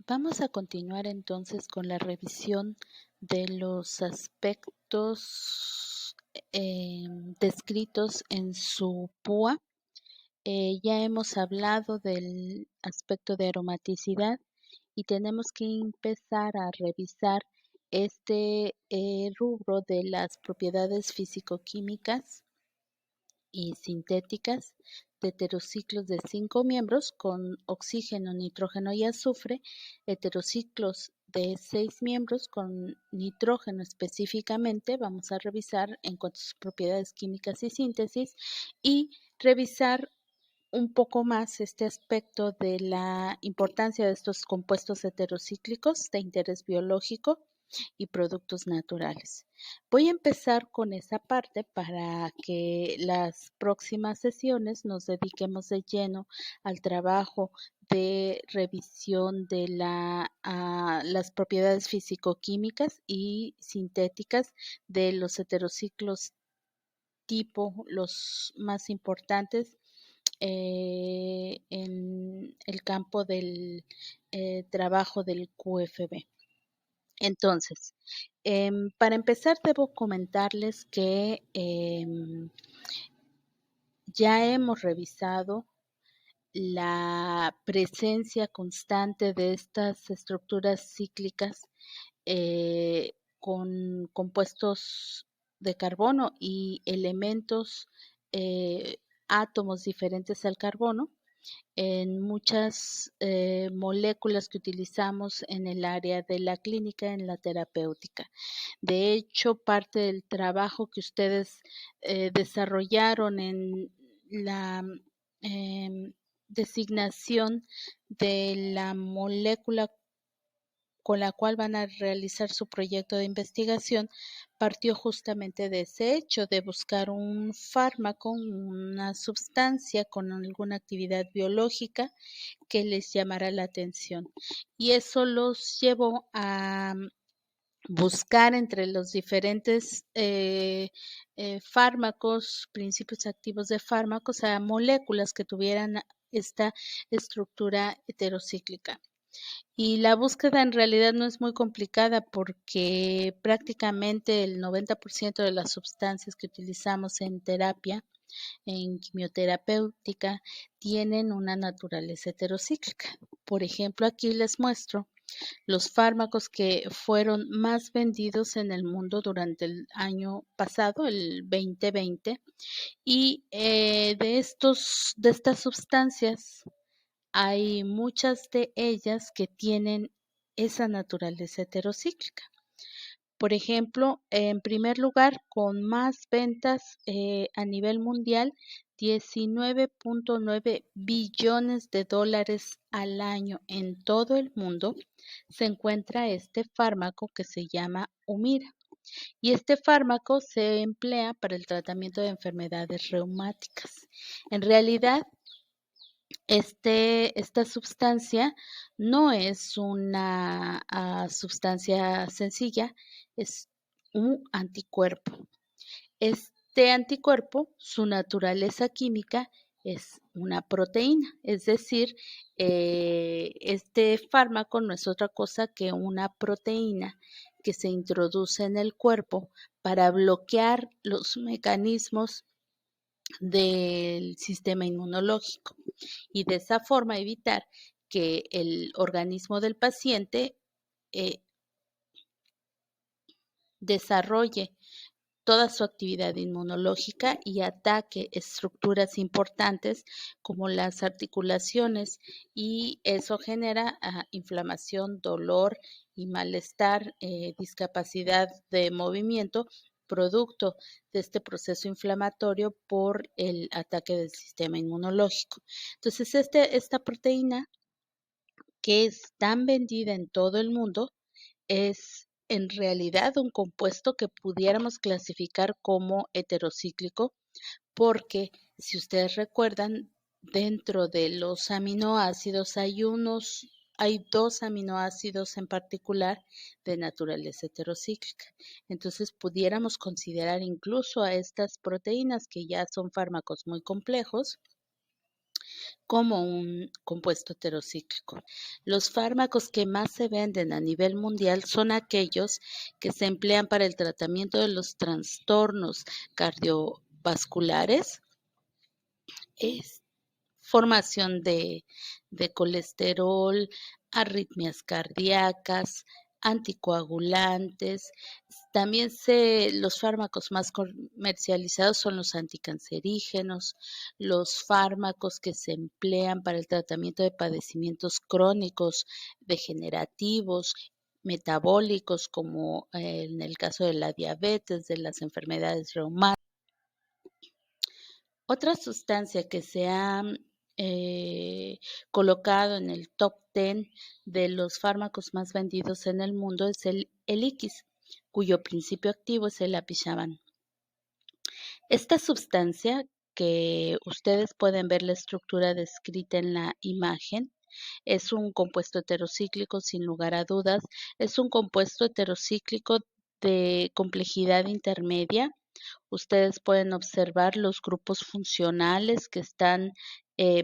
Vamos a continuar entonces con la revisión de los aspectos descritos en su PUA. Ya hemos hablado del aspecto de aromaticidad y tenemos que empezar a revisar este rubro de las propiedades físico-químicas y sintéticas de heterociclos de 5 miembros con oxígeno, nitrógeno y azufre, heterociclos de 6 miembros con nitrógeno específicamente, vamos a revisar en cuanto a sus propiedades químicas y síntesis, y revisar un poco más este aspecto de la importancia de estos compuestos heterocíclicos de interés biológico y productos naturales. Voy a empezar con esa parte para que las próximas sesiones nos dediquemos de lleno al trabajo de revisión de las propiedades físico-químicas y sintéticas de los heterociclos tipo los más importantes en el campo del trabajo del QFB. Entonces, para empezar debo comentarles que ya hemos revisado la presencia constante de estas estructuras cíclicas con compuestos de carbono y elementos, átomos diferentes al carbono en muchas moléculas que utilizamos en el área de la clínica, en la terapéutica. De hecho, parte del trabajo que ustedes desarrollaron en la designación de la molécula con la cual van a realizar su proyecto de investigación, partió justamente de ese hecho, de buscar un fármaco, una sustancia con alguna actividad biológica que les llamara la atención. Y eso los llevó a buscar entre los diferentes fármacos, principios activos de fármacos, a moléculas que tuvieran esta estructura heterocíclica. Y la búsqueda en realidad no es muy complicada porque prácticamente el 90% de las sustancias que utilizamos en terapia, en quimioterapéutica, tienen una naturaleza heterocíclica. Por ejemplo, aquí les muestro los fármacos que fueron más vendidos en el mundo durante el año pasado, el 2020, y de estas sustancias hay muchas de ellas que tienen esa naturaleza heterocíclica. Por ejemplo, en primer lugar, con más ventas a nivel mundial, 19.9 billones de dólares al año en todo el mundo, se encuentra este fármaco que se llama Humira. Y este fármaco se emplea para el tratamiento de enfermedades reumáticas. En realidad, esta sustancia no es una sustancia sencilla, es un anticuerpo. Este anticuerpo, su naturaleza química es una proteína, es decir, este fármaco no es otra cosa que una proteína que se introduce en el cuerpo para bloquear los mecanismos del sistema inmunológico y de esa forma evitar que el organismo del paciente eh, desarrolle toda su actividad inmunológica y ataque estructuras importantes como las articulaciones y eso genera inflamación, dolor y malestar, discapacidad de movimiento producto de este proceso inflamatorio por el ataque del sistema inmunológico. Entonces, esta proteína que es tan vendida en todo el mundo es en realidad un compuesto que pudiéramos clasificar como heterocíclico, porque si ustedes recuerdan, dentro de los aminoácidos hay dos aminoácidos en particular de naturaleza heterocíclica. Entonces pudiéramos considerar incluso a estas proteínas que ya son fármacos muy complejos como un compuesto heterocíclico. Los fármacos que más se venden a nivel mundial son aquellos que se emplean para el tratamiento de los trastornos cardiovasculares, es formación de colesterol, arritmias cardíacas, anticoagulantes. También los fármacos más comercializados son los anticancerígenos, los fármacos que se emplean para el tratamiento de padecimientos crónicos, degenerativos, metabólicos, como en el caso de la diabetes, de las enfermedades reumáticas. Otra sustancia que se ha colocado en el top 10 de los fármacos más vendidos en el mundo es el Eliquis, cuyo principio activo es el apishaban. Esta sustancia, que ustedes pueden ver la estructura descrita en la imagen, es un compuesto heterocíclico sin lugar a dudas. Es un compuesto heterocíclico de complejidad intermedia. Ustedes pueden observar los grupos funcionales que están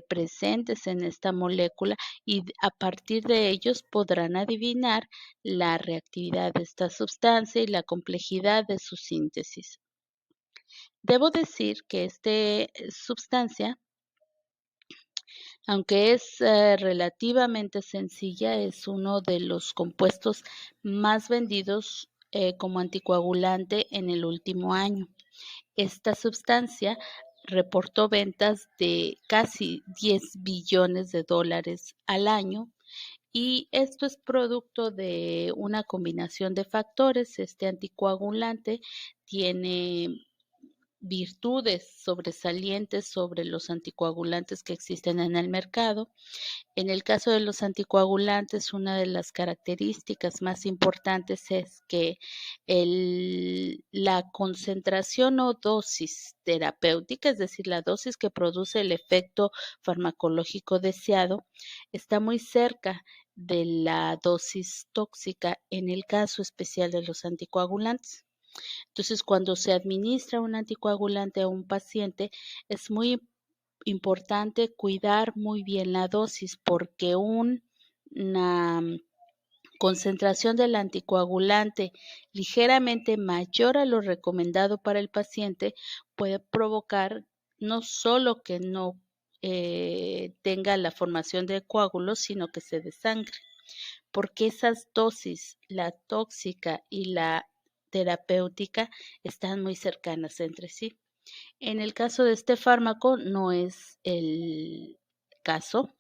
presentes en esta molécula y a partir de ellos podrán adivinar la reactividad de esta sustancia y la complejidad de su síntesis. Debo decir que esta sustancia, aunque es relativamente sencilla, es uno de los compuestos más vendidos como anticoagulante en el último año. Esta sustancia reportó ventas de casi 10 billones de dólares al año y esto es producto de una combinación de factores. Este anticoagulante tiene virtudes sobresalientes sobre los anticoagulantes que existen en el mercado. En el caso de los anticoagulantes, una de las características más importantes es que la concentración o dosis terapéutica, es decir, la dosis que produce el efecto farmacológico deseado, está muy cerca de la dosis tóxica en el caso especial de los anticoagulantes. Entonces, cuando se administra un anticoagulante a un paciente, es muy importante cuidar muy bien la dosis porque una concentración del anticoagulante ligeramente mayor a lo recomendado para el paciente puede provocar no solo que no tenga la formación de coágulos, sino que se desangre, porque esas dosis, la tóxica y la terapéutica, están muy cercanas entre sí. En el caso de este fármaco no es el caso,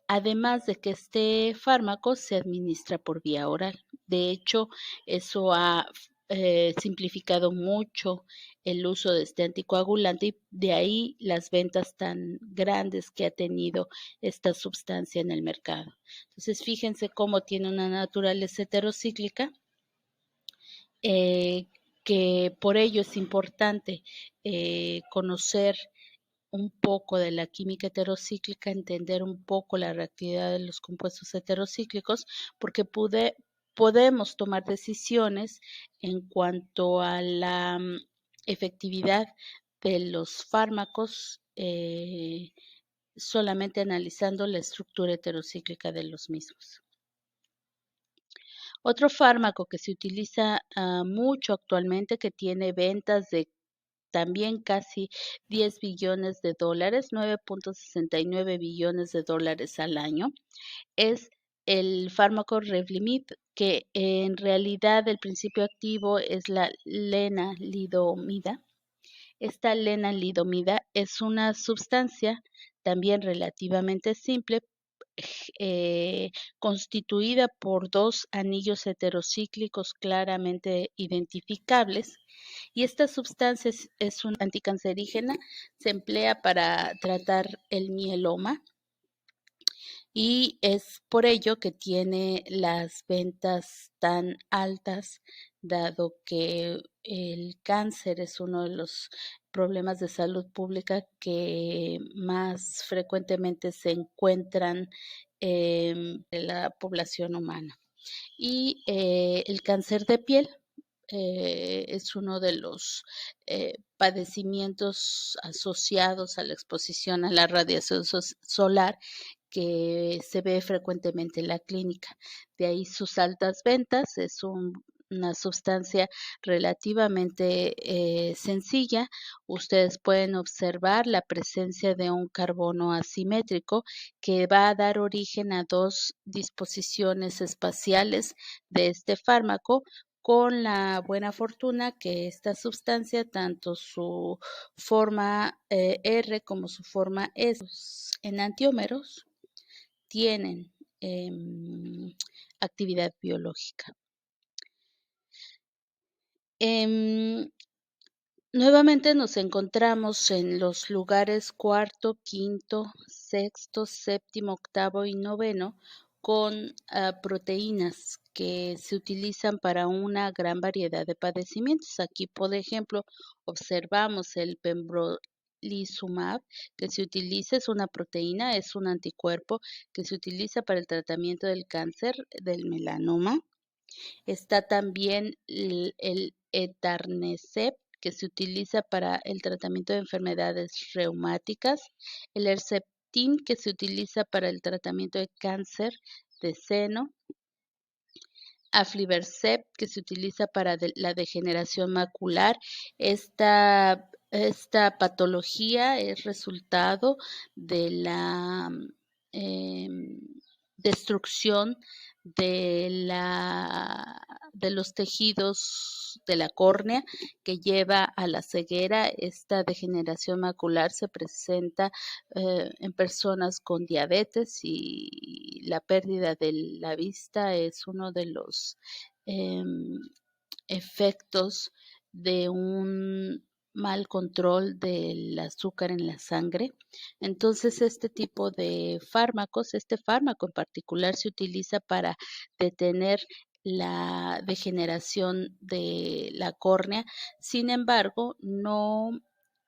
además de que este fármaco se administra por vía oral. De hecho, eso ha simplificado mucho el uso de este anticoagulante y de ahí las ventas tan grandes que ha tenido esta sustancia en el mercado. Entonces, fíjense cómo tiene una naturaleza heterocíclica, eh, que por ello es importante conocer un poco de la química heterocíclica, entender un poco la reactividad de los compuestos heterocíclicos, porque podemos tomar decisiones en cuanto a la efectividad de los fármacos solamente analizando la estructura heterocíclica de los mismos. Otro fármaco que se utiliza mucho actualmente, que tiene ventas de también casi 10 billones de dólares, 9.69 billones de dólares al año, es el fármaco Revlimid, que en realidad el principio activo es la lenalidomida. Esta lenalidomida es una sustancia también relativamente simple, constituida por dos anillos heterocíclicos claramente identificables, y esta sustancia es una anticancerígena, se emplea para tratar el mieloma y es por ello que tiene las ventas tan altas, dado que el cáncer es uno de los problemas de salud pública que más frecuentemente se encuentran en la población humana. Y el cáncer de piel es uno de los padecimientos asociados a la exposición a la radiación solar que se ve frecuentemente en la clínica. De ahí sus altas ventas, es una sustancia relativamente sencilla. Ustedes pueden observar la presencia de un carbono asimétrico que va a dar origen a dos disposiciones espaciales de este fármaco, con la buena fortuna que esta sustancia, tanto su forma R como su forma S, enantiómeros, tienen actividad biológica. Nuevamente nos encontramos en los lugares cuarto, quinto, sexto, séptimo, octavo y noveno con proteínas que se utilizan para una gran variedad de padecimientos. Aquí, por ejemplo, observamos el pembrolizumab, que se utiliza, es una proteína, es un anticuerpo que se utiliza para el tratamiento del cáncer del melanoma. Está también el Etanercept, que se utiliza para el tratamiento de enfermedades reumáticas, el Herceptin, que se utiliza para el tratamiento de cáncer de seno, Aflibercept, que se utiliza para la degeneración macular. Esta patología es resultado de la em, destrucción de los tejidos de la córnea, que lleva a la ceguera. Esta degeneración macular se presenta en personas con diabetes, y la pérdida de la vista es uno de los em, efectos de un mal control del azúcar en la sangre. Entonces, este tipo de fármacos, este fármaco en particular, se utiliza para detener la degeneración de la córnea. Sin embargo, no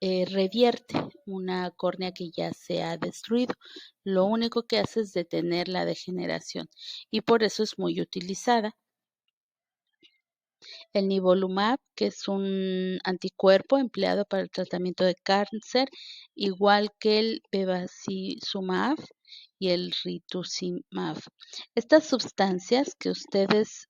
revierte una córnea que ya se ha destruido. Lo único que hace es detener la degeneración, y por eso es muy utilizada. El nivolumab, que es un anticuerpo empleado para el tratamiento de cáncer, igual que el bevacizumab y el rituximab. Estas sustancias que ustedes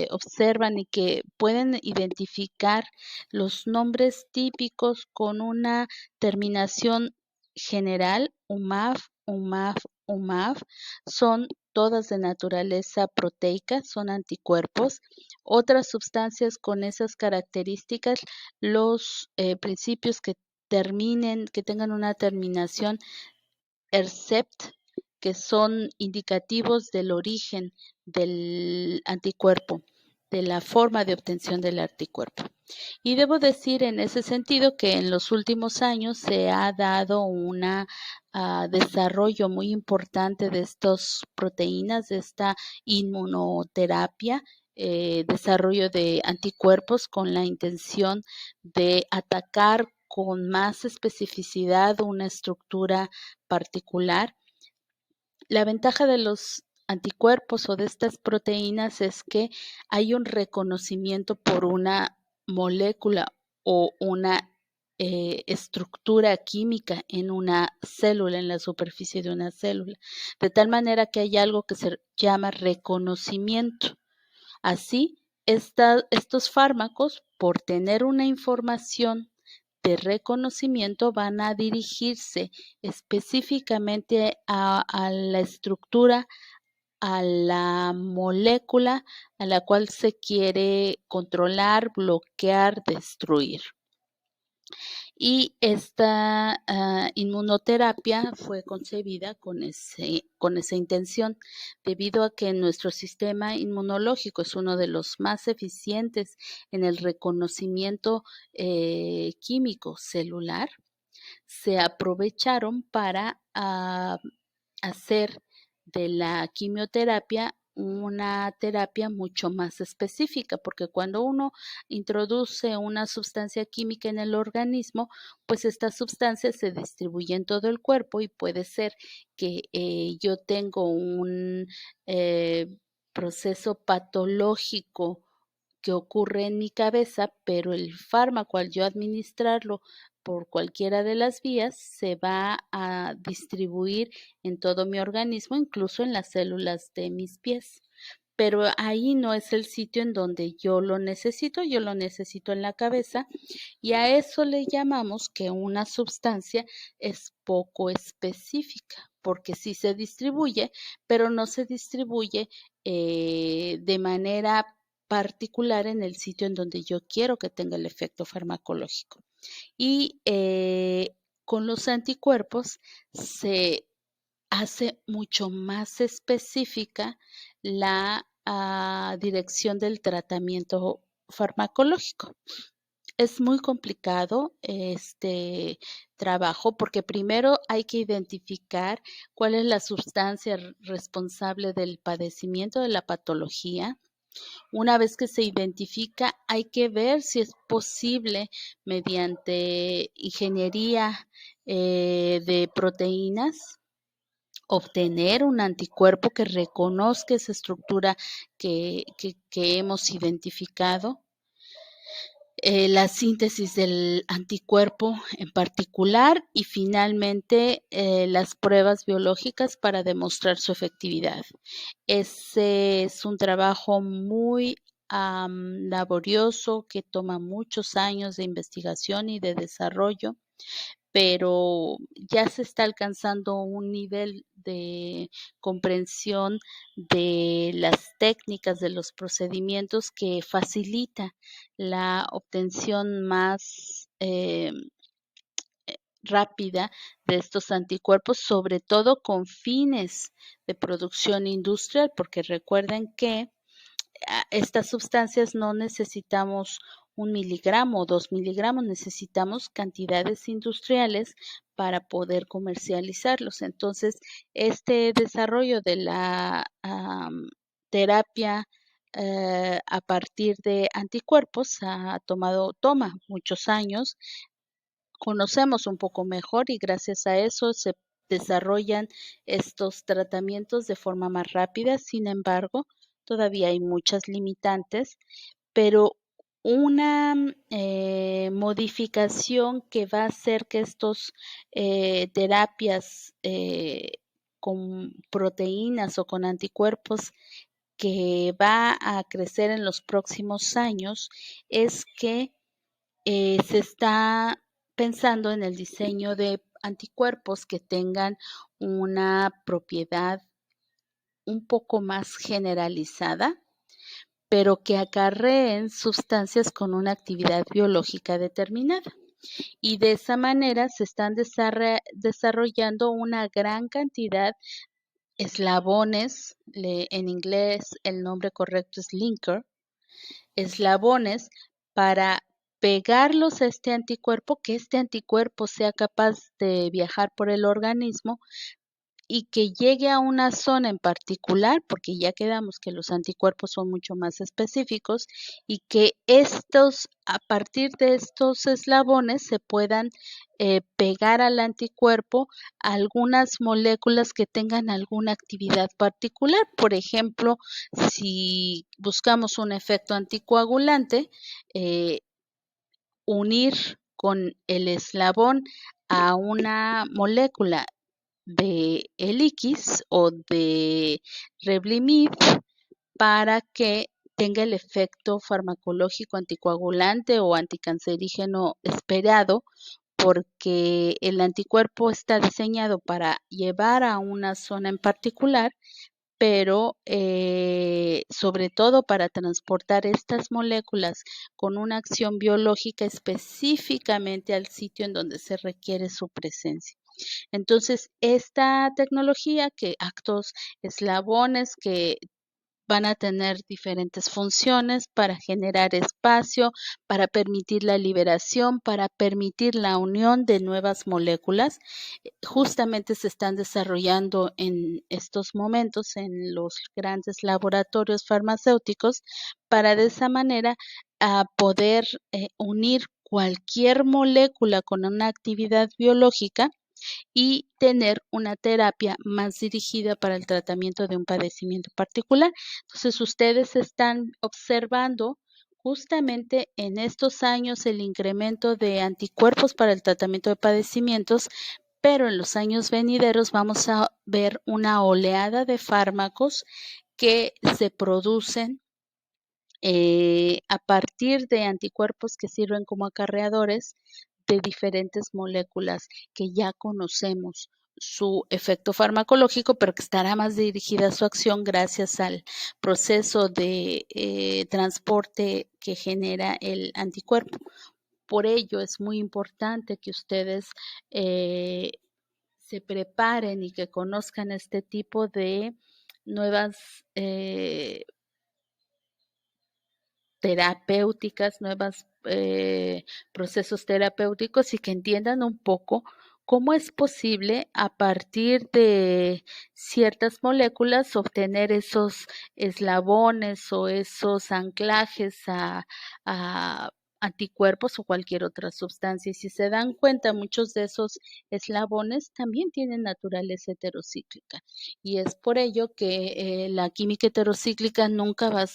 observan y que pueden identificar los nombres típicos con una terminación general, UMAF, UMAF, UMAF, son todas de naturaleza proteica, son anticuerpos. Otras sustancias con esas características, los principios que tengan una terminación Hercept, que son indicativos del origen del anticuerpo, de la forma de obtención del anticuerpo. Y debo decir en ese sentido que en los últimos años se ha dado un desarrollo muy importante de estas proteínas, de esta inmunoterapia, desarrollo de anticuerpos con la intención de atacar con más especificidad una estructura particular. La ventaja de los anticuerpos o de estas proteínas es que hay un reconocimiento por una molécula o una estructura química en una célula, en la superficie de una célula, de tal manera que hay algo que se llama reconocimiento. Así, estos fármacos, por tener una información de reconocimiento, van a dirigirse específicamente a la estructura, a la molécula a la cual se quiere controlar, bloquear, destruir. Y esta inmunoterapia fue concebida con esa intención, debido a que nuestro sistema inmunológico es uno de los más eficientes en el reconocimiento químico celular. Se aprovecharon para hacer de la quimioterapia una terapia mucho más específica, porque cuando uno introduce una sustancia química en el organismo, pues esta sustancia se distribuye en todo el cuerpo, y puede ser que yo tengo un proceso patológico que ocurre en mi cabeza, pero el fármaco al yo administrarlo por cualquiera de las vías se va a distribuir en todo mi organismo, incluso en las células de mis pies. Pero ahí no es el sitio en donde yo lo necesito en la cabeza y a eso le llamamos que una sustancia es poco específica, porque sí se distribuye, pero no se distribuye de manera particular en el sitio en donde yo quiero que tenga el efecto farmacológico. Y con los anticuerpos se hace mucho más específica la dirección del tratamiento farmacológico. Es muy complicado este trabajo porque primero hay que identificar cuál es la sustancia responsable del padecimiento de la patología. Una vez que se identifica, hay que ver si es posible mediante ingeniería de proteínas obtener un anticuerpo que reconozca esa estructura que hemos identificado, la síntesis del anticuerpo en particular y finalmente las pruebas biológicas para demostrar su efectividad. Ese es un trabajo muy laborioso que toma muchos años de investigación y de desarrollo, pero ya se está alcanzando un nivel de comprensión de las técnicas, de los procedimientos que facilita la obtención más rápida de estos anticuerpos, sobre todo con fines de producción industrial, porque recuerden que estas sustancias no necesitamos 1 miligramo o 2 miligramos, necesitamos cantidades industriales para poder comercializarlos. Entonces, este desarrollo de la terapia a partir de anticuerpos toma muchos años. Conocemos un poco mejor y gracias a eso se desarrollan estos tratamientos de forma más rápida. Sin embargo, todavía hay muchas limitantes, pero una modificación que va a hacer que estos terapias con proteínas o con anticuerpos que va a crecer en los próximos años es que se está pensando en el diseño de anticuerpos que tengan una propiedad un poco más generalizada, pero que acarreen sustancias con una actividad biológica determinada. Y de esa manera se están desarrollando una gran cantidad eslabones, en inglés el nombre correcto es linker, eslabones para pegarlos a este anticuerpo, que este anticuerpo sea capaz de viajar por el organismo y que llegue a una zona en particular, porque ya quedamos que los anticuerpos son mucho más específicos, y que a partir de estos eslabones, se puedan pegar al anticuerpo algunas moléculas que tengan alguna actividad particular. Por ejemplo, si buscamos un efecto anticoagulante, unir con el eslabón a una molécula de Eliquis o de Revlimid para que tenga el efecto farmacológico anticoagulante o anticancerígeno esperado, porque el anticuerpo está diseñado para llevar a una zona en particular, pero sobre todo para transportar estas moléculas con una acción biológica específicamente al sitio en donde se requiere su presencia. Entonces, esta tecnología que actos eslabones que van a tener diferentes funciones para generar espacio, para permitir la liberación, para permitir la unión de nuevas moléculas. Justamente se están desarrollando en estos momentos en los grandes laboratorios farmacéuticos para de esa manera poder unir cualquier molécula con una actividad biológica y tener una terapia más dirigida para el tratamiento de un padecimiento particular. Entonces, ustedes están observando Justamente en estos años el incremento de anticuerpos para el tratamiento de padecimientos, pero en los años venideros vamos a ver una oleada de fármacos que se producen a partir de anticuerpos que sirven como acarreadores de diferentes moléculas que ya conocemos su efecto farmacológico, pero que estará más dirigida su acción gracias al proceso de transporte que genera el anticuerpo. Por ello es muy importante que ustedes eh, se preparen y que conozcan este tipo de nuevas terapéuticas, nuevos procesos terapéuticos y que entiendan un poco cómo es posible a partir de ciertas moléculas obtener esos eslabones o esos anclajes a anticuerpos o cualquier otra sustancia. Y si se dan cuenta, muchos de esos eslabones también tienen naturaleza heterocíclica. Y es por ello que la química heterocíclica nunca va a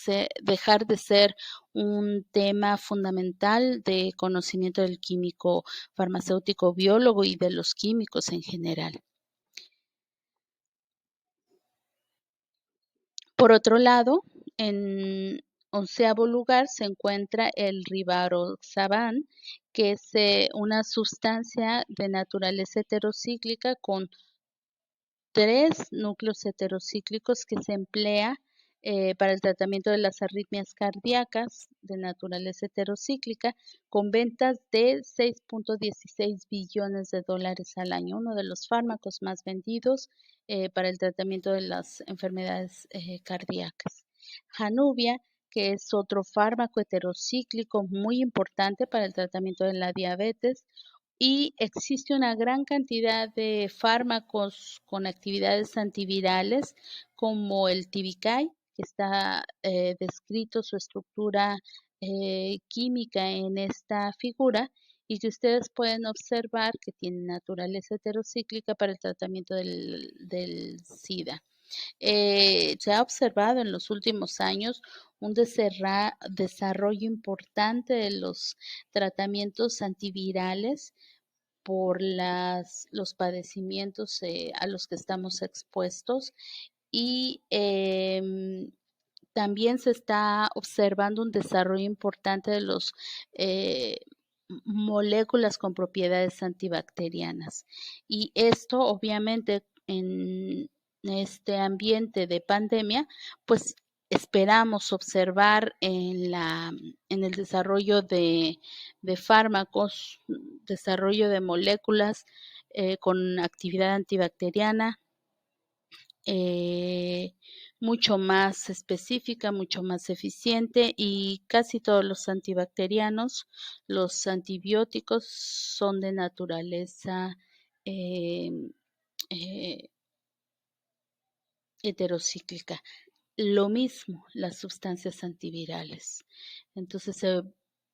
dejar de ser un tema fundamental de conocimiento del químico farmacéutico biólogo y de los químicos en general. Por otro lado, en onceavo lugar se encuentra el rivaroxaban, que es una sustancia de naturaleza heterocíclica con tres núcleos heterocíclicos que se emplea para el tratamiento de las arritmias cardíacas de naturaleza heterocíclica, con ventas de 6.16 billones de dólares al año, uno de los fármacos más vendidos para el tratamiento de las enfermedades cardíacas. Januvia, que es otro fármaco heterocíclico muy importante para el tratamiento de la diabetes, y existe una gran cantidad de fármacos con actividades antivirales como el Tivikay, que está descrito su estructura química en esta figura y que ustedes pueden observar que tiene naturaleza heterocíclica para el tratamiento del SIDA. Se ha observado en los últimos años un desarrollo importante de los tratamientos antivirales por los padecimientos a los que estamos expuestos y también se está observando un desarrollo importante de los eh, moléculas con propiedades antibacterianas. Y esto obviamente en este ambiente de pandemia, pues esperamos observar en el desarrollo de fármacos, desarrollo de moléculas con actividad antibacteriana, eh, mucho más específica, mucho más eficiente y casi todos los antibacterianos, los antibióticos son de naturaleza eh, eh, heterocíclica. Lo mismo las sustancias antivirales. Entonces se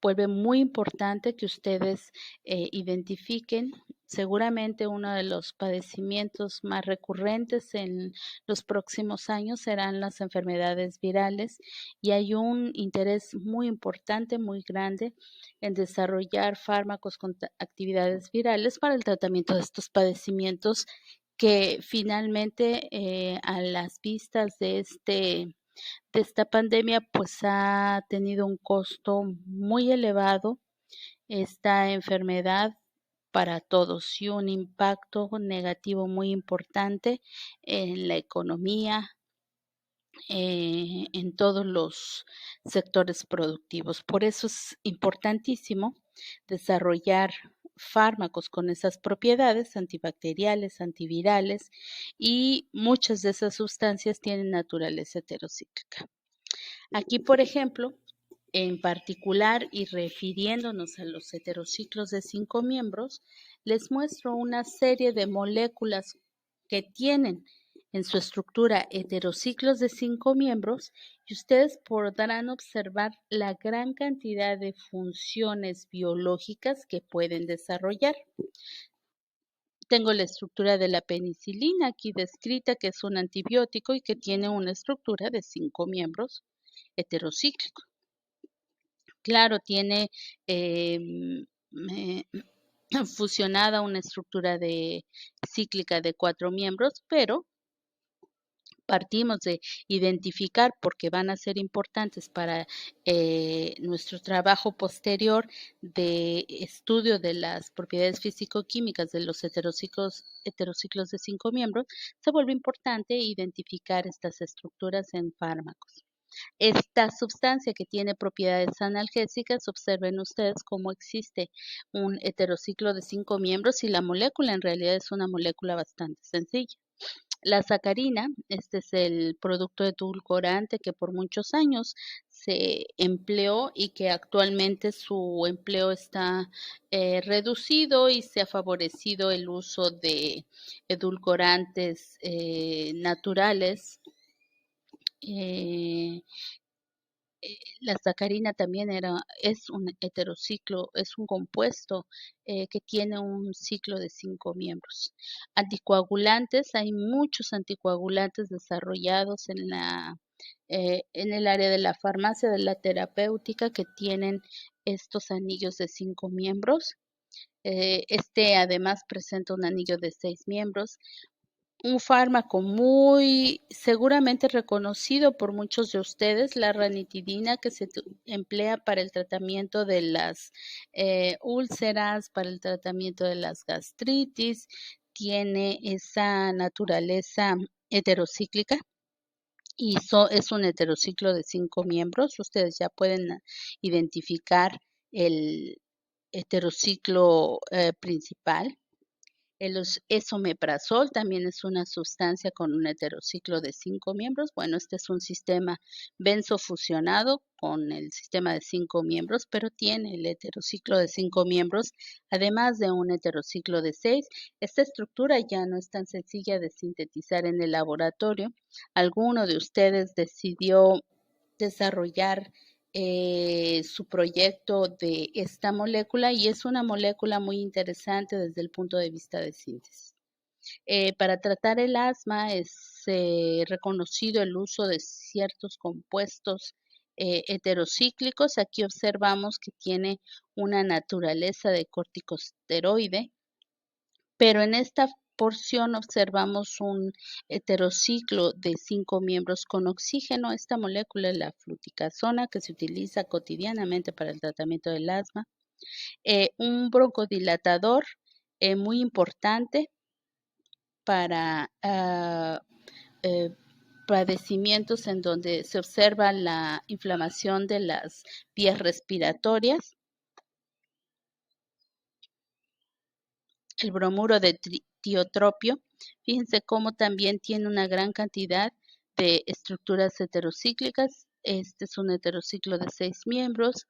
vuelve muy importante que ustedes identifiquen. Seguramente uno de los padecimientos más recurrentes en los próximos años serán las enfermedades virales y hay un interés muy importante, muy grande en desarrollar fármacos con actividades virales para el tratamiento de estos padecimientos que finalmente a las vistas de esta pandemia pues ha tenido un costo muy elevado esta enfermedad para todos y un impacto negativo muy importante en la economía, en todos los sectores productivos. Por eso es importantísimo desarrollar fármacos con esas propiedades antibacteriales, antivirales y muchas de esas sustancias tienen naturaleza heterocíclica. Aquí, por ejemplo, en particular y refiriéndonos a los heterociclos de 5 miembros, les muestro una serie de moléculas que tienen en su estructura heterociclos de 5 miembros y ustedes podrán observar la gran cantidad de funciones biológicas que pueden desarrollar. Tengo la estructura de la penicilina aquí descrita, que es un antibiótico y que tiene una estructura de 5 miembros heterocíclicos. Claro, tiene me- fusionada una estructura de cíclica de 4 miembros, pero partimos de identificar porque van a ser importantes para nuestro trabajo posterior de estudio de las propiedades físico-químicas de los heterociclos de 5 miembros, se vuelve importante identificar estas estructuras en fármacos. Esta sustancia que tiene propiedades analgésicas, observen ustedes cómo existe un heterociclo de 5 miembros y la molécula en realidad es una molécula bastante sencilla. La sacarina, este es el producto edulcorante que por muchos años se empleó y que actualmente su empleo está reducido y se ha favorecido el uso de edulcorantes naturales. eh, la sacarina también es un heterociclo, es un compuesto que tiene un ciclo de 5 miembros. Anticoagulantes, hay muchos anticoagulantes desarrollados en el área de la farmacia, de la terapéutica, que tienen estos anillos de 5 miembros. Este además presenta un anillo de 6 miembros, un fármaco muy seguramente reconocido por muchos de ustedes, la ranitidina, que se emplea para el tratamiento de las úlceras, para el tratamiento de las gastritis, tiene esa naturaleza heterocíclica y es un heterociclo de 5 miembros. Ustedes ya pueden identificar el heterociclo principal. El esomeprazol también es una sustancia con un heterociclo de 5 miembros. Bueno, este es un sistema benzofusionado con el sistema de 5 miembros, pero tiene el heterociclo de 5 miembros, además de un heterociclo de 6. Esta estructura ya no es tan sencilla de sintetizar en el laboratorio. Alguno de ustedes decidió desarrollar su proyecto de esta molécula y es una molécula muy interesante desde el punto de vista de síntesis. Para tratar el asma es reconocido el uso de ciertos compuestos heterocíclicos. Aquí observamos que tiene una naturaleza de corticosteroide, pero en esta porción observamos un heterociclo de 5 miembros con oxígeno. Esta molécula es la fluticasona, que se utiliza cotidianamente para el tratamiento del asma. Un broncodilatador muy importante para eh, padecimientos en donde se observa la inflamación de las vías respiratorias. El bromuro de tiotropio, fíjense cómo también tiene una gran cantidad de estructuras heterocíclicas. Este es un heterociclo de 6 miembros,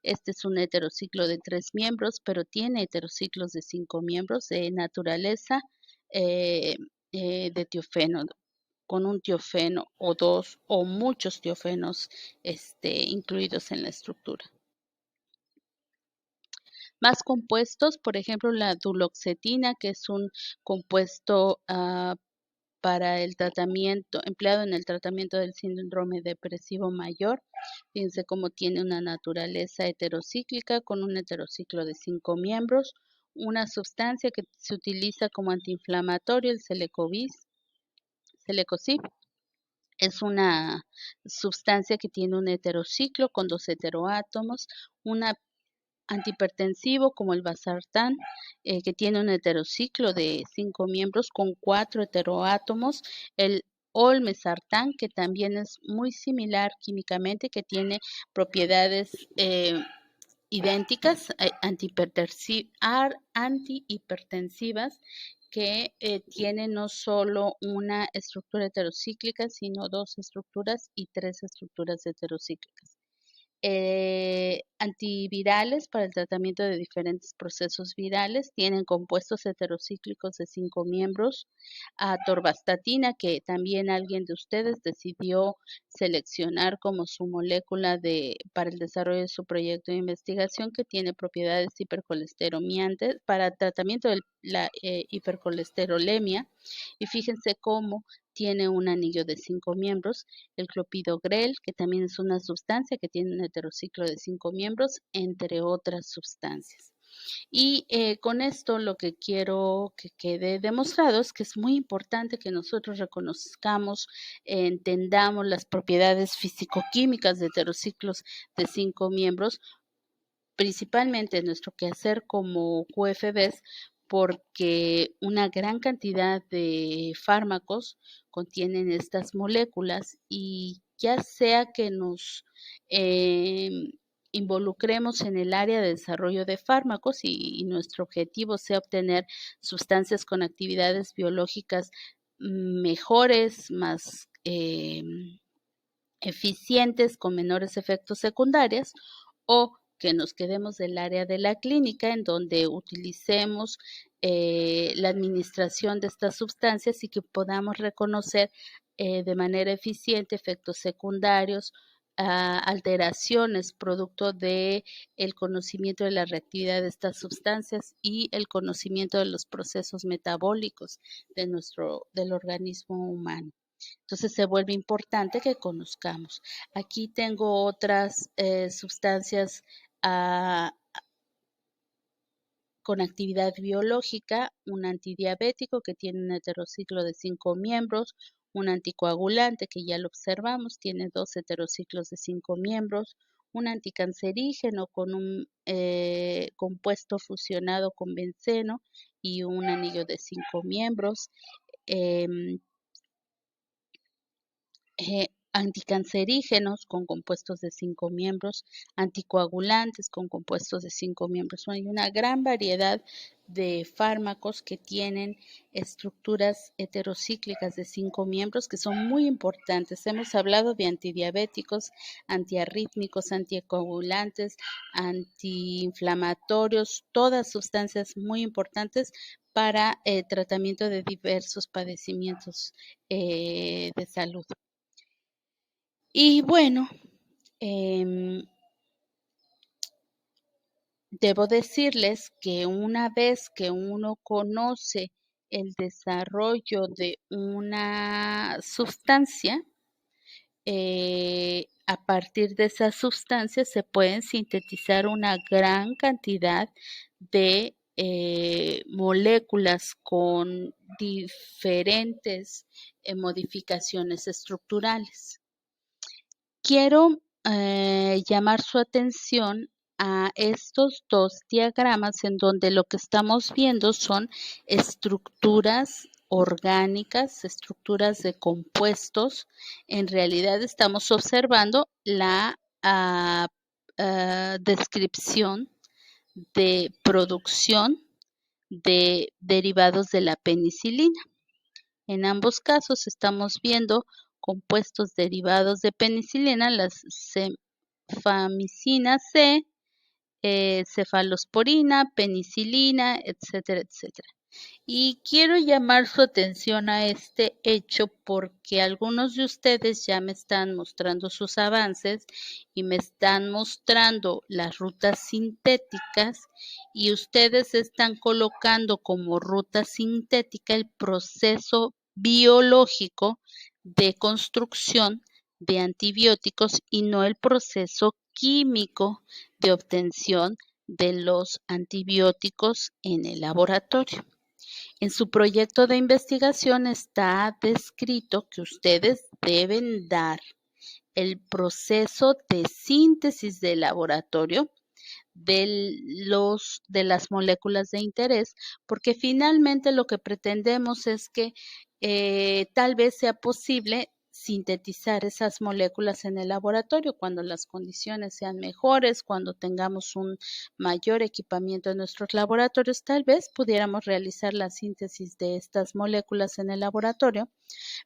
este es un heterociclo de 3 miembros, pero tiene heterociclos de 5 miembros de naturaleza eh, de tiofeno, con un tiofeno o dos o muchos tiofenos incluidos en la estructura. Más compuestos, por ejemplo, la duloxetina, que es un compuesto para el tratamiento, empleado en el tratamiento del síndrome depresivo mayor. Fíjense cómo tiene una naturaleza heterocíclica con un heterociclo de 5 miembros. Una sustancia que se utiliza como antiinflamatorio, el Celecoxib, es una sustancia que tiene un heterociclo con 2 heteroátomos, una antihipertensivo como el Vasartán, que tiene un heterociclo de 5 miembros con 4 heteroátomos, el Olmesartán, que también es muy similar químicamente, que tiene propiedades idénticas, antihipertensivas, que tienen no solo una estructura heterocíclica, sino 2 estructuras y 3 estructuras heterocíclicas. Antivirales para el tratamiento de diferentes procesos virales, tienen compuestos heterocíclicos de 5 miembros. Atorvastatina, que también alguien de ustedes decidió seleccionar como su molécula para el desarrollo de su proyecto de investigación, que tiene propiedades hipercolesteromiantes para tratamiento de la hipercolesterolemia. Y fíjense cómo tiene un anillo de 5 miembros, el clopidogrel, que también es una sustancia que tiene un heterociclo de 5 miembros, entre otras sustancias. Y con esto lo que quiero que quede demostrado es que es muy importante que nosotros reconozcamos, entendamos las propiedades físico-químicas de heterociclos de 5 miembros, principalmente en nuestro quehacer como QFBs, porque una gran cantidad de fármacos contienen estas moléculas y ya sea que nos involucremos en el área de desarrollo de fármacos y nuestro objetivo sea obtener sustancias con actividades biológicas mejores, más eficientes, con menores efectos secundarios, o que nos quedemos del área de la clínica en donde utilicemos la administración de estas sustancias y que podamos reconocer de manera eficiente efectos secundarios, alteraciones producto de el conocimiento de la reactividad de estas sustancias y el conocimiento de los procesos metabólicos del organismo humano. Entonces se vuelve importante que conozcamos. Aquí tengo otras sustancias ah, con actividad biológica, un antidiabético que tiene un heterociclo de 5 miembros, un anticoagulante que ya lo observamos, tiene 2 heterociclos de 5 miembros, un anticancerígeno con un compuesto fusionado con benceno y un anillo de 5 miembros. em, Anticancerígenos con compuestos de 5 miembros, anticoagulantes con compuestos de 5 miembros. Hay una gran variedad de fármacos que tienen estructuras heterocíclicas de 5 miembros que son muy importantes. Hemos hablado de antidiabéticos, antiarrítmicos, anticoagulantes, antiinflamatorios, todas sustancias muy importantes para el tratamiento de diversos padecimientos de salud. Y bueno, debo decirles que una vez que uno conoce el desarrollo de una sustancia, a partir de esa sustancia se pueden sintetizar una gran cantidad de moléculas con diferentes modificaciones estructurales. Quiero llamar su atención a estos dos diagramas en donde lo que estamos viendo son estructuras orgánicas, estructuras de compuestos. En realidad estamos observando la descripción de producción de derivados de la penicilina. En ambos casos estamos viendo compuestos derivados de penicilina, las cefamicina C, cefalosporina, penicilina, etcétera, etcétera. Y quiero llamar su atención a este hecho porque algunos de ustedes ya me están mostrando sus avances y me están mostrando las rutas sintéticas y ustedes están colocando como ruta sintética el proceso biológico de construcción de antibióticos y no el proceso químico de obtención de los antibióticos en el laboratorio. En su proyecto de investigación está descrito que ustedes deben dar el proceso de síntesis de laboratorio de las moléculas de interés, porque finalmente lo que pretendemos es que tal vez sea posible sintetizar esas moléculas en el laboratorio cuando las condiciones sean mejores, cuando tengamos un mayor equipamiento en nuestros laboratorios, tal vez pudiéramos realizar la síntesis de estas moléculas en el laboratorio,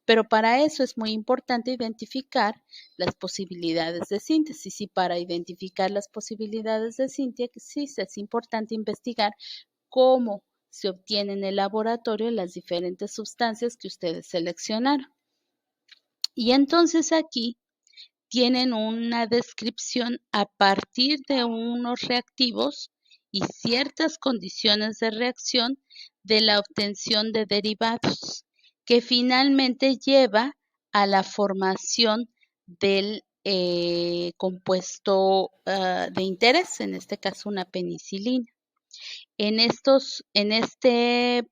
pero para eso es muy importante identificar las posibilidades de síntesis y para identificar las posibilidades de síntesis es importante investigar cómo se obtienen en el laboratorio las diferentes sustancias que ustedes seleccionaron. Y entonces aquí tienen una descripción a partir de unos reactivos y ciertas condiciones de reacción de la obtención de derivados que finalmente lleva a la formación del compuesto de interés, en este caso una penicilina. En este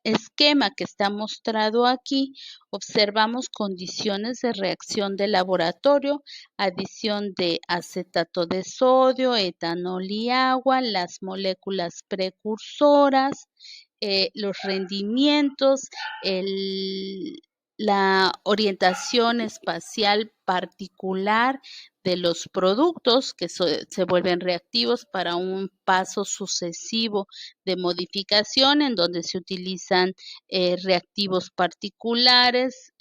esquema que está mostrado aquí, observamos condiciones de reacción de laboratorio, adición de acetato de sodio, etanol y agua, las moléculas precursoras, los rendimientos, la orientación espacial particular de los productos que se vuelven reactivos para un paso sucesivo de modificación en donde se utilizan reactivos particulares,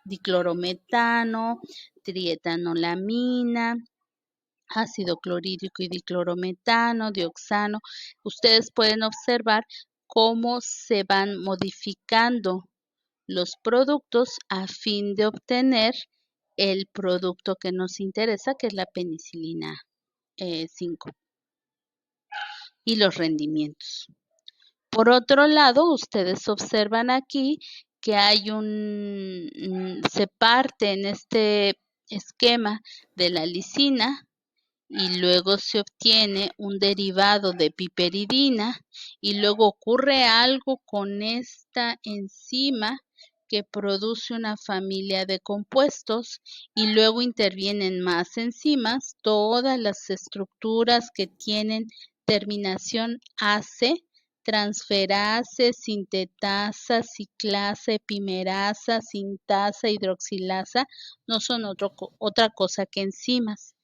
diclorometano, trietanolamina, ácido clorhídrico y diclorometano, dioxano. Ustedes pueden observar cómo se van modificando los productos a fin de obtener el producto que nos interesa, que es la penicilina 5, y los rendimientos. Por otro lado, ustedes observan aquí que se parte en este esquema de la lisina y luego se obtiene un derivado de piperidina y luego ocurre algo con esta enzima que produce una familia de compuestos y luego intervienen más enzimas, todas las estructuras que tienen terminación ACE, transferase, sintetasa, ciclasa, epimerasa, sintasa, hidroxilasa, no son otra cosa que enzimas.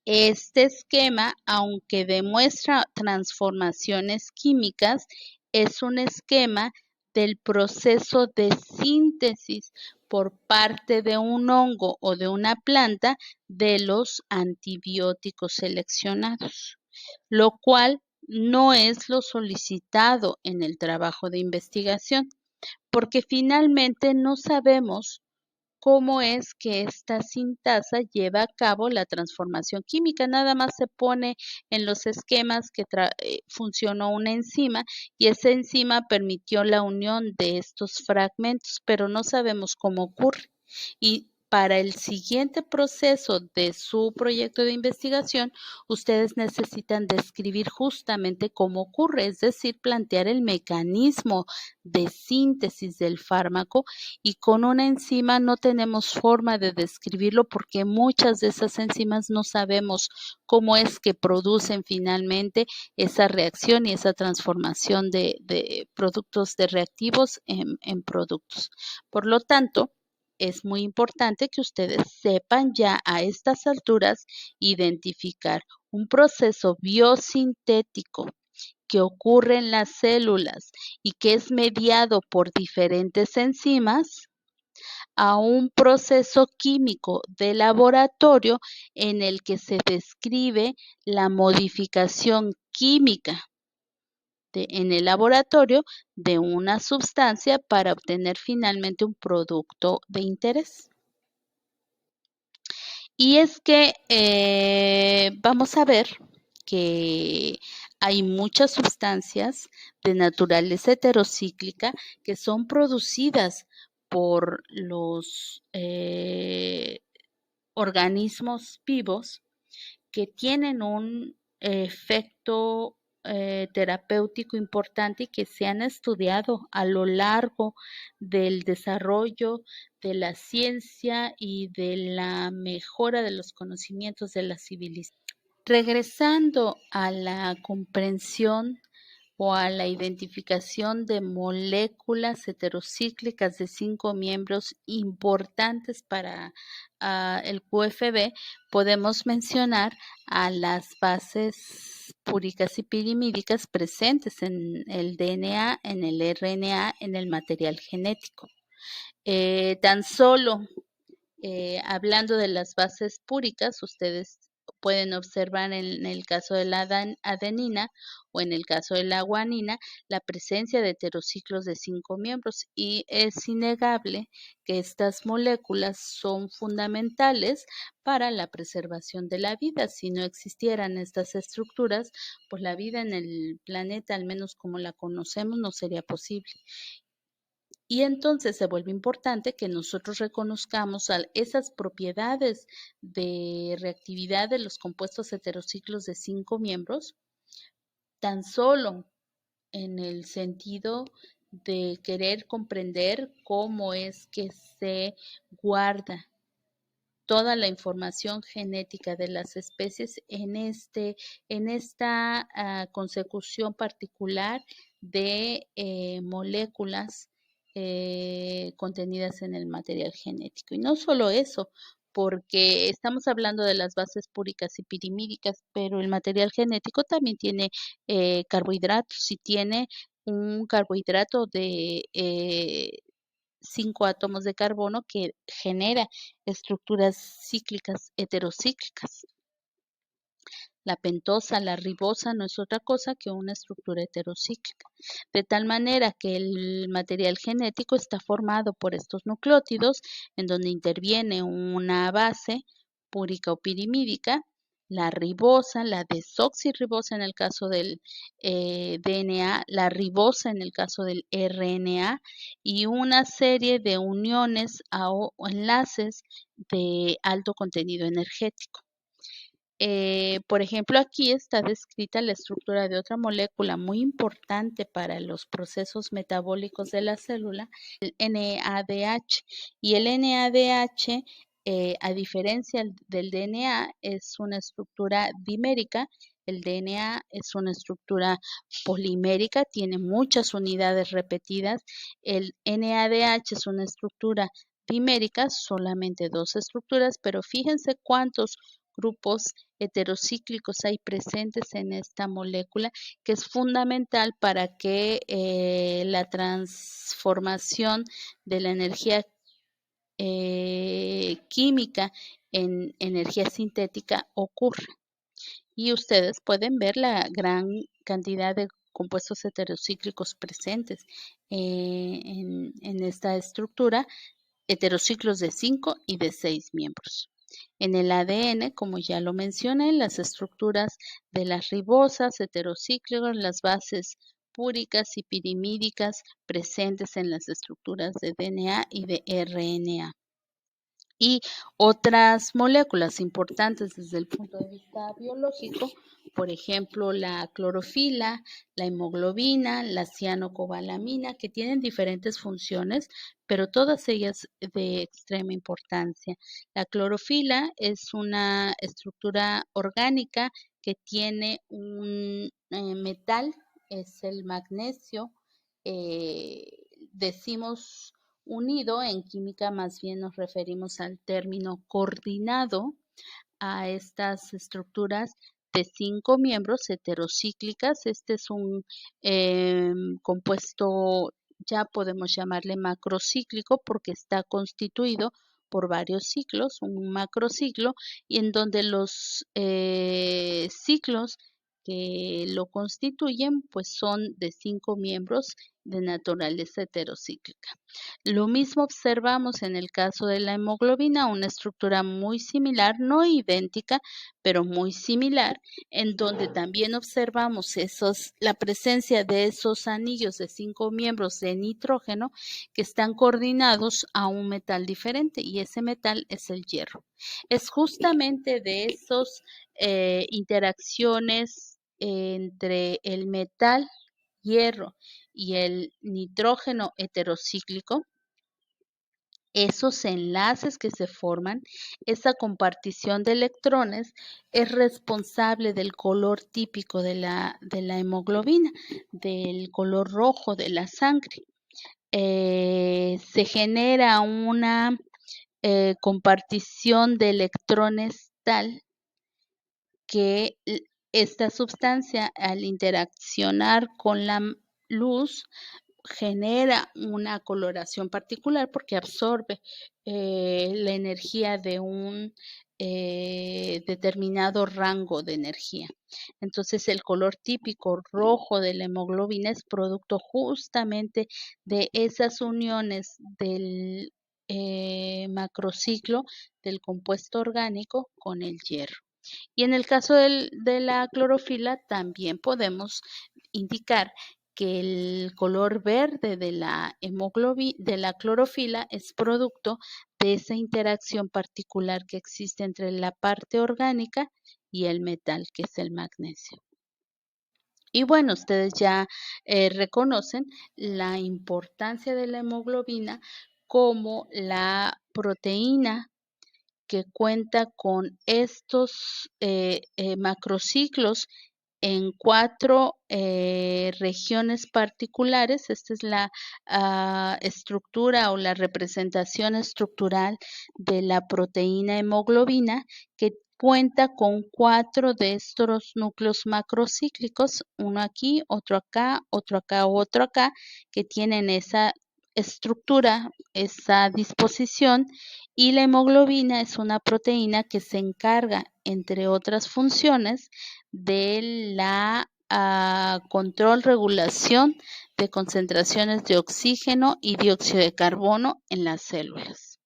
Este esquema, aunque demuestra transformaciones químicas, es un esquema del proceso de síntesis por parte de un hongo o de una planta de los antibióticos seleccionados, lo cual no es lo solicitado en el trabajo de investigación, porque finalmente no sabemos cómo es que esta sintasa lleva a cabo la transformación química. Nada más se pone en los esquemas que funcionó una enzima y esa enzima permitió la unión de estos fragmentos, pero no sabemos cómo ocurre. Y para el siguiente proceso de su proyecto de investigación, ustedes necesitan describir justamente cómo ocurre, es decir, plantear el mecanismo de síntesis del fármaco, y con una enzima no tenemos forma de describirlo porque muchas de esas enzimas no sabemos cómo es que producen finalmente esa reacción y esa transformación de productos de reactivos en productos. Por lo tanto, es muy importante que ustedes sepan ya a estas alturas identificar un proceso biosintético que ocurre en las células y que es mediado por diferentes enzimas, a un proceso químico de laboratorio en el que se describe la modificación química en el laboratorio de una sustancia para obtener finalmente un producto de interés. Y es que vamos a ver que hay muchas sustancias de naturaleza heterocíclica que son producidas por los organismos vivos que tienen un efecto terapéutico importante y que se han estudiado a lo largo del desarrollo de la ciencia y de la mejora de los conocimientos de la civilización. Regresando a la comprensión o a la identificación de moléculas heterocíclicas de 5 miembros importantes para el QFB, podemos mencionar a las bases púricas y pirimídicas presentes en el DNA, en el RNA, en el material genético. Tan solo hablando de las bases púricas, ustedes pueden observar en el caso de la adenina o en el caso de la guanina la presencia de heterociclos de 5 miembros, y es innegable que estas moléculas son fundamentales para la preservación de la vida. Si no existieran estas estructuras, pues la vida en el planeta, al menos como la conocemos, no sería posible. Y entonces se vuelve importante que nosotros reconozcamos esas propiedades de reactividad de los compuestos heterociclos de 5 miembros, tan solo en el sentido de querer comprender cómo es que se guarda toda la información genética de las especies en esta consecución particular de moléculas contenidas en el material genético. Y no solo eso, porque estamos hablando de las bases púricas y pirimídicas, pero el material genético también tiene carbohidratos y tiene un carbohidrato de 5 átomos de carbono que genera estructuras cíclicas, heterocíclicas. La pentosa, la ribosa no es otra cosa que una estructura heterocíclica, de tal manera que el material genético está formado por estos nucleótidos en donde interviene una base púrica o pirimídica, la ribosa, la desoxirribosa en el caso del DNA, la ribosa en el caso del RNA y una serie de uniones o enlaces de alto contenido energético. Por ejemplo, aquí está descrita la estructura de otra molécula muy importante para los procesos metabólicos de la célula, el NADH. Y el NADH, a diferencia del DNA, es una estructura dimérica. El DNA es una estructura polimérica, tiene muchas unidades repetidas. El NADH es una estructura dimérica, solamente 2 estructuras, pero fíjense cuántos grupos heterocíclicos hay presentes en esta molécula, que es fundamental para que la transformación de la energía química en energía sintética ocurra. Y ustedes pueden ver la gran cantidad de compuestos heterocíclicos presentes en esta estructura, heterociclos de 5 y de 6 miembros. En el ADN, como ya lo mencioné, las estructuras de las ribosas, heterocíclicos, las bases púricas y pirimídicas presentes en las estructuras de DNA y de RNA. Y otras moléculas importantes desde el punto de vista biológico, por ejemplo, la clorofila, la hemoglobina, la cianocobalamina, que tienen diferentes funciones, pero todas ellas de extrema importancia. La clorofila es una estructura orgánica que tiene un metal, es el magnesio. Decimos unido, en química más bien nos referimos al término coordinado a estas estructuras de 5 miembros heterocíclicas. Este es un compuesto, ya podemos llamarle macrocíclico porque está constituido por varios ciclos, un macrociclo, y en donde los ciclos que lo constituyen pues son de 5 miembros de naturaleza heterocíclica. Lo mismo observamos en el caso de la hemoglobina, una estructura muy similar, no idéntica, pero muy similar, en donde también observamos la presencia de esos anillos de 5 miembros de nitrógeno que están coordinados a un metal diferente y ese metal es el hierro. Es justamente de esas interacciones entre el metal hierro y el nitrógeno heterocíclico, esos enlaces que se forman, esa compartición de electrones es responsable del color típico de la hemoglobina, del color rojo de la sangre. Se genera una compartición de electrones tal que esta sustancia al interaccionar con la luz genera una coloración particular porque absorbe la energía de un determinado rango de energía. Entonces el color típico rojo de la hemoglobina es producto justamente de esas uniones del macrociclo del compuesto orgánico con el hierro. Y en el caso de la clorofila también podemos indicar que el color verde de la de la clorofila es producto de esa interacción particular que existe entre la parte orgánica y el metal, que es el magnesio. Y bueno, ustedes ya reconocen la importancia de la hemoglobina como la proteína que cuenta con estos macrociclos en 4 regiones particulares. Esta es la estructura o la representación estructural de la proteína hemoglobina, que cuenta con 4 de estos núcleos macrocíclicos, uno aquí, otro acá, otro acá, que tienen esa estructura, esa disposición, y la hemoglobina es una proteína que se encarga, entre otras funciones, de la control, regulación de concentraciones de oxígeno y dióxido de carbono en las células.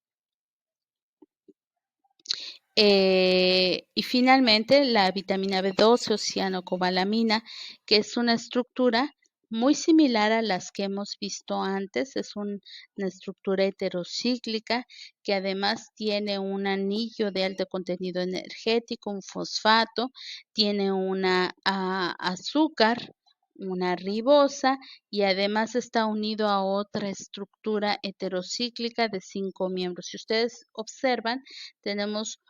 Y finalmente la vitamina B12 o cianocobalamina, que es una estructura muy similar a las que hemos visto antes. Es una estructura heterocíclica que además tiene un anillo de alto contenido energético, un fosfato, tiene una azúcar, una ribosa, y además está unido a otra estructura heterocíclica de 5 miembros. Si ustedes observan, tenemos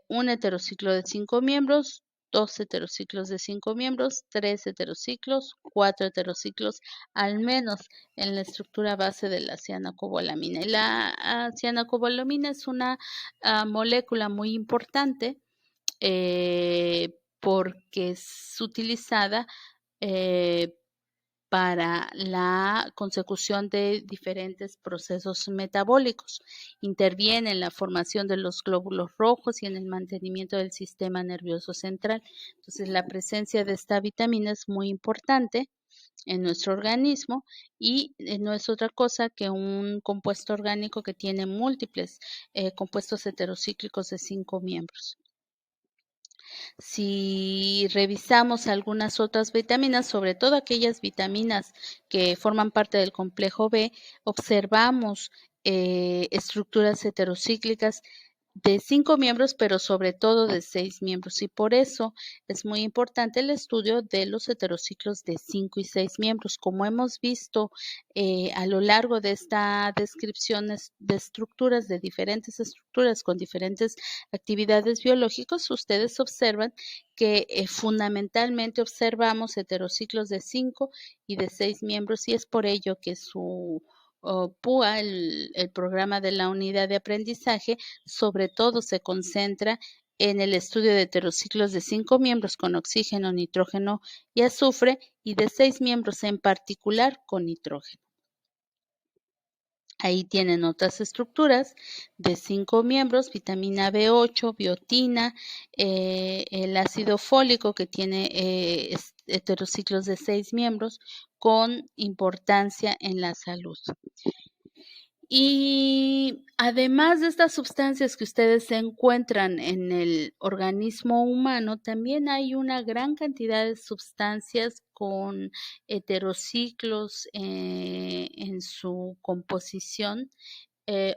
un heterociclo de 5 miembros, 2 heterociclos de 5 miembros, 3 heterociclos, 4 heterociclos, al menos en la estructura base de la cianocobalamina. Y la cianocobalamina es una molécula muy importante porque es utilizada eh, para la consecución de diferentes procesos metabólicos. Interviene en la formación de los glóbulos rojos y en el mantenimiento del sistema nervioso central. Entonces, la presencia de esta vitamina es muy importante en nuestro organismo y no es otra cosa que un compuesto orgánico que tiene múltiples compuestos heterocíclicos de 5 miembros. Si revisamos algunas otras vitaminas, sobre todo aquellas vitaminas que forman parte del complejo B, observamos estructuras heterocíclicas de 5 miembros, pero sobre todo de 6 miembros. Y por eso es muy importante el estudio de los heterociclos de 5 y 6 miembros. Como hemos visto a lo largo de esta descripción de estructuras, de diferentes estructuras con diferentes actividades biológicas, ustedes observan que fundamentalmente observamos heterociclos de 5 y de 6 miembros, y es por ello que su PUA, el programa de la unidad de aprendizaje, sobre todo se concentra en el estudio de heterociclos de 5 miembros con oxígeno, nitrógeno y azufre, y de 6 miembros en particular con nitrógeno. Ahí tienen otras estructuras de 5 miembros, vitamina B8, biotina, el ácido fólico que tiene heterociclos de 6 miembros con importancia en la salud. Y además de estas sustancias que ustedes encuentran en el organismo humano, también hay una gran cantidad de sustancias con heterociclos en su composición,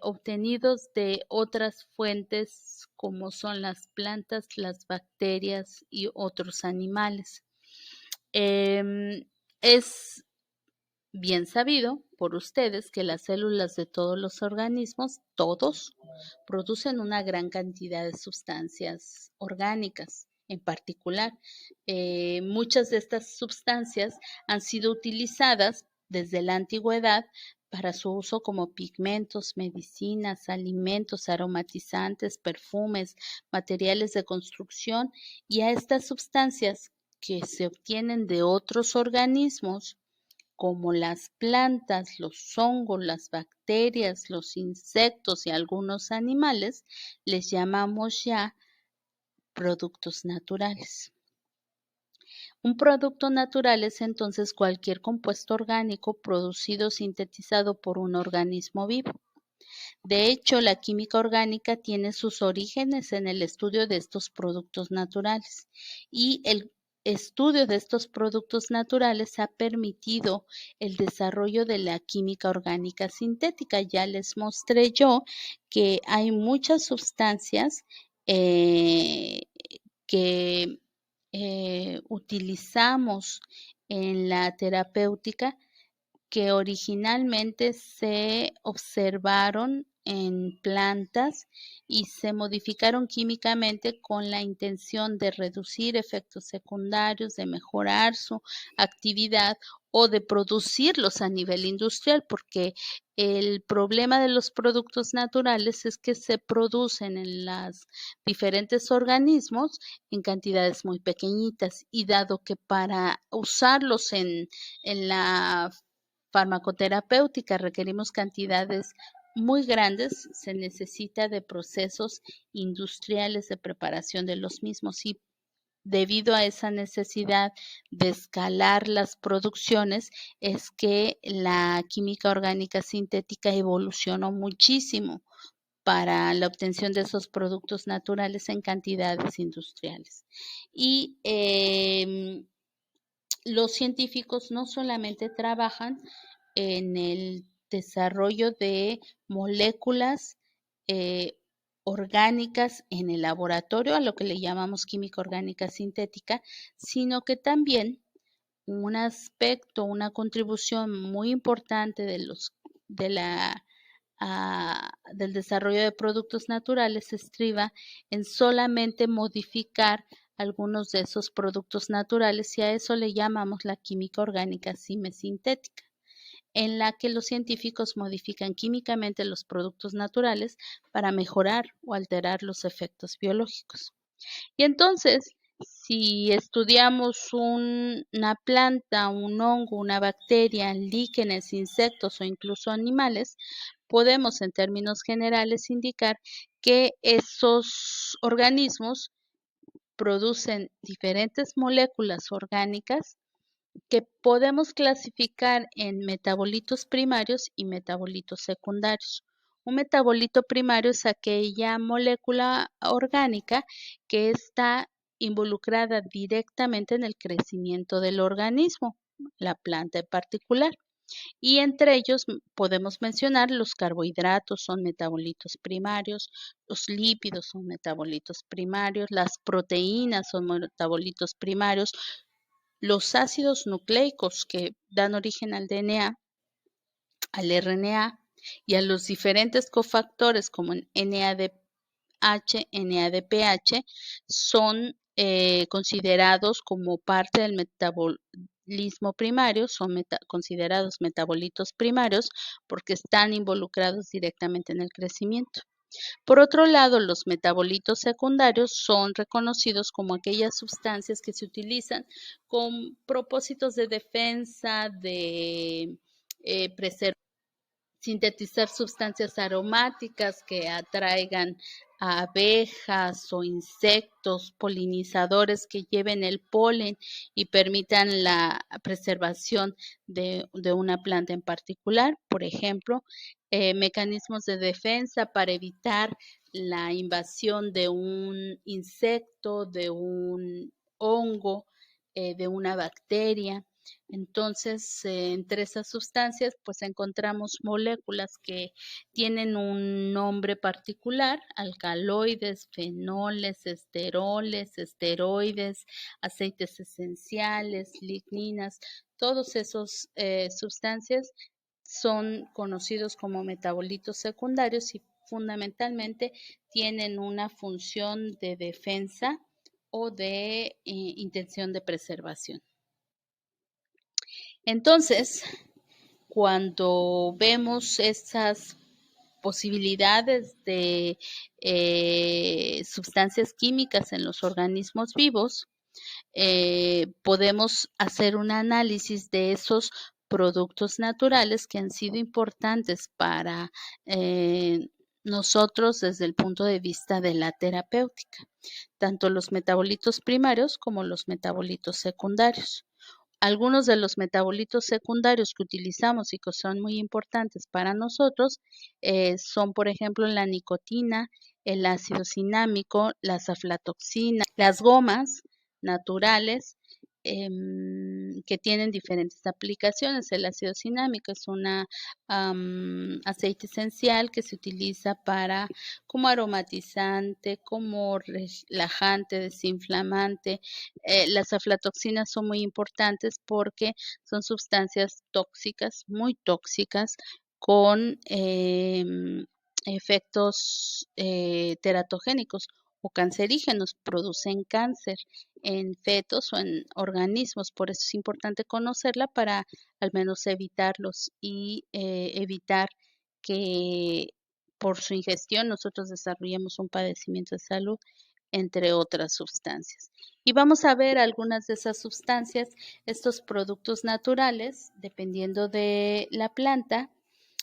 obtenidos de otras fuentes como son las plantas, las bacterias y otros animales. Es bien sabido por ustedes que las células de todos los organismos, todos, producen una gran cantidad de sustancias orgánicas. En particular, muchas de estas sustancias han sido utilizadas desde la antigüedad para su uso como pigmentos, medicinas, alimentos, aromatizantes, perfumes, materiales de construcción, y a estas sustancias que se obtienen de otros organismos como las plantas, los hongos, las bacterias, los insectos y algunos animales, les llamamos ya productos naturales. Un producto natural es entonces cualquier compuesto orgánico producido o sintetizado por un organismo vivo. De hecho, la química orgánica tiene sus orígenes en el estudio de estos productos naturales, y el estudio de estos productos naturales ha permitido el desarrollo de la química orgánica sintética. Ya les mostré yo que hay muchas sustancias que utilizamos en la terapéutica que originalmente se observaron en plantas y se modificaron químicamente con la intención de reducir efectos secundarios, de mejorar su actividad o de producirlos a nivel industrial, porque el problema de los productos naturales es que se producen en los diferentes organismos en cantidades muy pequeñitas y dado que para usarlos en la farmacoterapéutica requerimos cantidades muy grandes, se necesita de procesos industriales de preparación de los mismos y debido a esa necesidad de escalar las producciones es que la química orgánica sintética evolucionó muchísimo para la obtención de esos productos naturales en cantidades industriales. Y los científicos no solamente trabajan en el desarrollo de moléculas eh, orgánicas en el laboratorio, a lo que le llamamos química orgánica sintética, sino que también un aspecto, una contribución muy importante de la, del desarrollo de productos naturales se estriba en solamente modificar algunos de esos productos naturales y a eso le llamamos la química orgánica simisintética, en la que los científicos modifican químicamente los productos naturales para mejorar o alterar los efectos biológicos. Y entonces, si estudiamos una planta, un hongo, una bacteria, líquenes, insectos o incluso animales, podemos en términos generales indicar que esos organismos producen diferentes moléculas orgánicas que podemos clasificar en metabolitos primarios y metabolitos secundarios. Un metabolito primario es aquella molécula orgánica que está involucrada directamente en el crecimiento del organismo, la planta en particular. Y entre ellos podemos mencionar los carbohidratos, son metabolitos primarios, los lípidos son metabolitos primarios, las proteínas son metabolitos primarios, los ácidos nucleicos que dan origen al DNA, al RNA y a los diferentes cofactores como en NADH, NADPH son considerados como parte del metabolismo primario, son considerados metabolitos primarios porque están involucrados directamente en el crecimiento. Por otro lado, los metabolitos secundarios son reconocidos como aquellas sustancias que se utilizan con propósitos de defensa, de preservar, sintetizar sustancias aromáticas que atraigan a abejas o insectos, polinizadores que lleven el polen y permitan la preservación de una planta en particular. Por ejemplo, mecanismos de defensa para evitar la invasión de un insecto, de un hongo, de una bacteria. Entonces, entre esas sustancias, pues encontramos moléculas que tienen un nombre particular, alcaloides, fenoles, esteroles, esteroides, aceites esenciales, ligninas, todos esos sustancias son conocidos como metabolitos secundarios y fundamentalmente tienen una función de defensa o de intención de preservación. Entonces, cuando vemos estas posibilidades de sustancias químicas en los organismos vivos, podemos hacer un análisis de esos productos naturales que han sido importantes para nosotros desde el punto de vista de la terapéutica, tanto los metabolitos primarios como los metabolitos secundarios. Algunos de los metabolitos secundarios que utilizamos y que son muy importantes para nosotros son, por ejemplo, la nicotina, el ácido cinámico, las aflatoxinas, las gomas naturales, que tienen diferentes aplicaciones. El ácido cinámico es un aceite esencial que se utiliza para como aromatizante, como relajante, desinflamante. Las aflatoxinas son muy importantes porque son sustancias tóxicas, muy tóxicas, con efectos teratogénicos o cancerígenos, producen cáncer en fetos o en organismos. Por eso es importante conocerla para al menos evitarlos y evitar que por su ingestión nosotros desarrollemos un padecimiento de salud, entre otras sustancias. Y vamos a ver algunas de esas sustancias, estos productos naturales, dependiendo de la planta,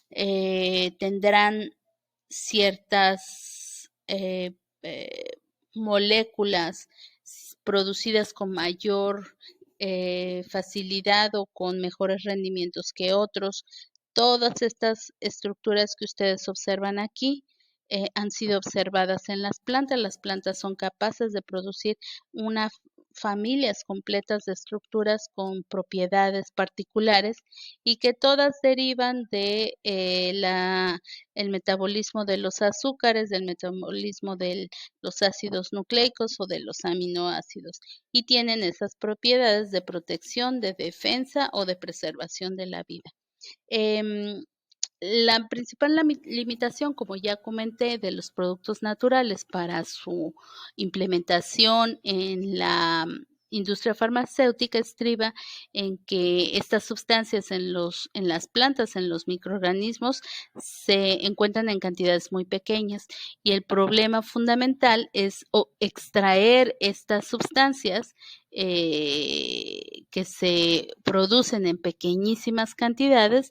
tendrán ciertas moléculas producidas con mayor facilidad o con mejores rendimientos que otros. Todas estas estructuras que ustedes observan aquí han sido observadas en las plantas. Las plantas son capaces de producir una familias completas de estructuras con propiedades particulares y que todas derivan de el metabolismo de los azúcares, del metabolismo de los ácidos nucleicos o de los aminoácidos y tienen esas propiedades de protección, de defensa o de preservación de la vida. La principal limitación, como ya comenté, de los productos naturales para su implementación en la industria farmacéutica estriba en que estas sustancias en las plantas, en los microorganismos, se encuentran en cantidades muy pequeñas y el problema fundamental es extraer estas sustancias que se producen en pequeñísimas cantidades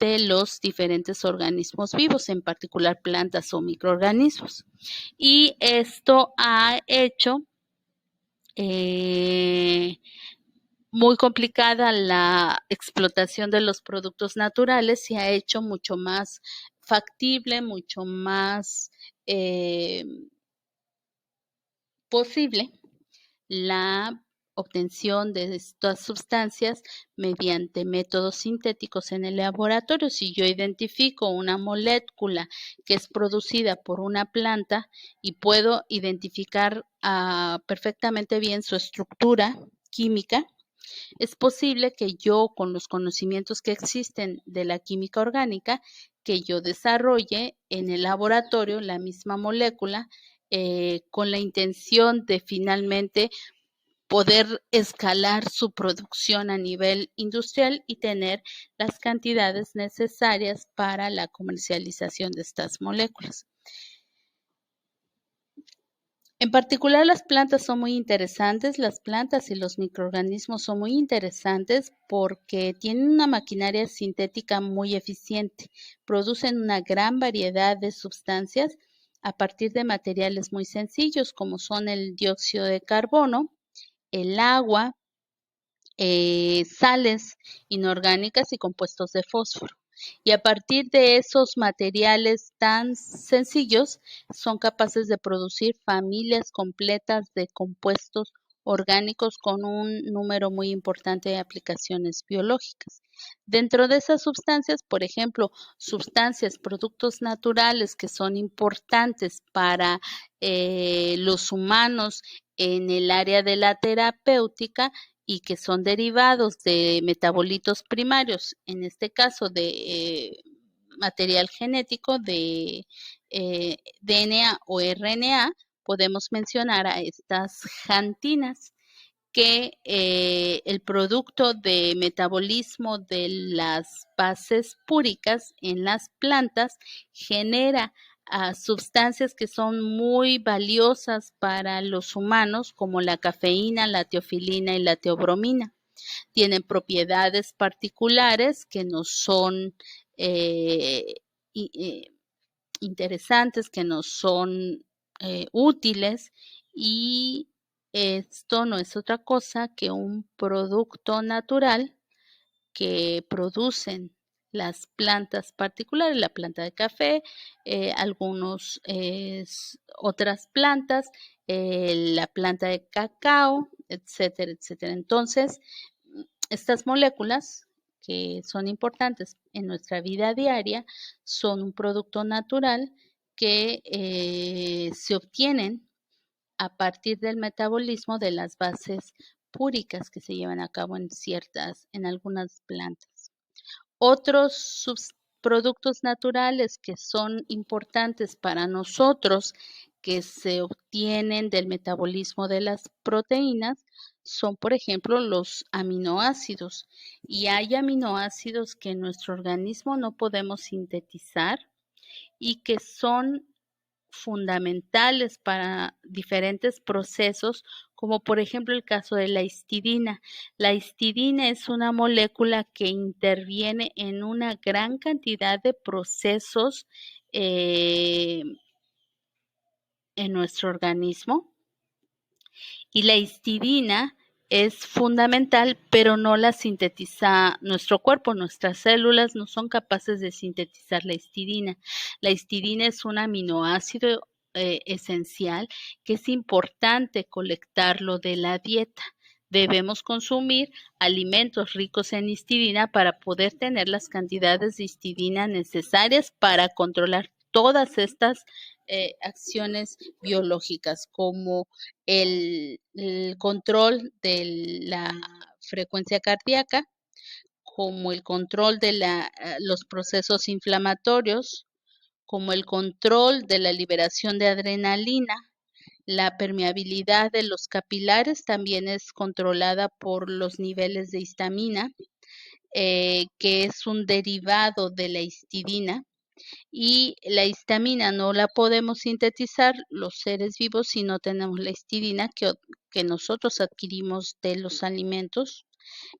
de los diferentes organismos vivos, en particular plantas o microorganismos. Y esto ha hecho muy complicada la explotación de los productos naturales y ha hecho mucho más factible, mucho más posible la obtención de estas sustancias mediante métodos sintéticos en el laboratorio. Si yo identifico una molécula que es producida por una planta y puedo identificar perfectamente bien su estructura química, es posible que yo, con los conocimientos que existen de la química orgánica, que yo desarrolle en el laboratorio la misma molécula con la intención de finalmente poder escalar su producción a nivel industrial y tener las cantidades necesarias para la comercialización de estas moléculas. En particular, las plantas son muy interesantes. Las plantas y los microorganismos son muy interesantes porque tienen una maquinaria sintética muy eficiente. Producen una gran variedad de sustancias a partir de materiales muy sencillos como son el dióxido de carbono, el agua, sales inorgánicas y compuestos de fósforo. Y a partir de esos materiales tan sencillos, son capaces de producir familias completas de compuestos orgánicos con un número muy importante de aplicaciones biológicas. Dentro de esas sustancias, por ejemplo, sustancias, productos naturales que son importantes para los humanos en el área de la terapéutica, y que son derivados de metabolitos primarios, en este caso de material genético de DNA o RNA, podemos mencionar a estas jantinas que el producto de metabolismo de las bases púricas en las plantas genera sustancias que son muy valiosas para los humanos, como la cafeína, la teofilina y la teobromina. Tienen propiedades particulares que nos son eh, interesantes, que nos son útiles y esto no es otra cosa que un producto natural que producen las plantas particulares, la planta de café, algunos otras plantas, la planta de cacao etcétera, etcétera. Entonces, estas moléculas que son importantes en nuestra vida diaria son un producto natural que se obtienen a partir del metabolismo de las bases púricas que se llevan a cabo en algunas plantas. Otros productos naturales que son importantes para nosotros, que se obtienen del metabolismo de las proteínas, son, por ejemplo, los aminoácidos. Y hay aminoácidos que en nuestro organismo no podemos sintetizar y que son fundamentales para diferentes procesos, como por ejemplo el caso de la histidina. La histidina es una molécula que interviene en una gran cantidad de procesos en nuestro organismo, y la histidina es fundamental, pero no la sintetiza nuestro cuerpo. Nuestras células no son capaces de sintetizar la histidina. La histidina es un aminoácido esencial que es importante colectarlo de la dieta. Debemos consumir alimentos ricos en histidina para poder tener las cantidades de histidina necesarias para controlar todas estas acciones biológicas, como el control de la frecuencia cardíaca, como el control de los procesos inflamatorios, como el control de la liberación de adrenalina. La permeabilidad de los capilares también es controlada por los niveles de histamina, que es un derivado de la histidina. Y la histamina no la podemos sintetizar los seres vivos si no tenemos la histidina que nosotros adquirimos de los alimentos.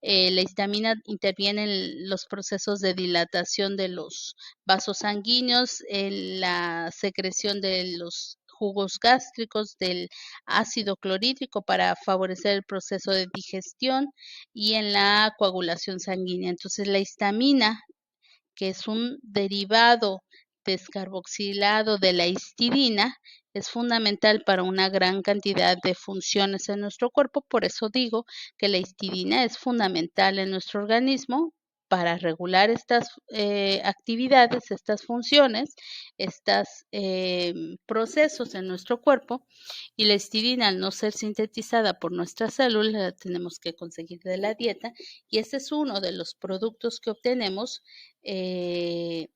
La histamina interviene en los procesos de dilatación de los vasos sanguíneos, en la secreción de los jugos gástricos, del ácido clorhídrico para favorecer el proceso de digestión y en la coagulación sanguínea. Entonces, la histamina, que es un derivado descarboxilado de la histidina, es fundamental para una gran cantidad de funciones en nuestro cuerpo. Por eso digo que la histidina es fundamental en nuestro organismo para regular estas actividades, estas funciones, estos procesos en nuestro cuerpo. Y la histidina, al no ser sintetizada por nuestras células, la tenemos que conseguir de la dieta, y este es uno de los productos que obtenemos de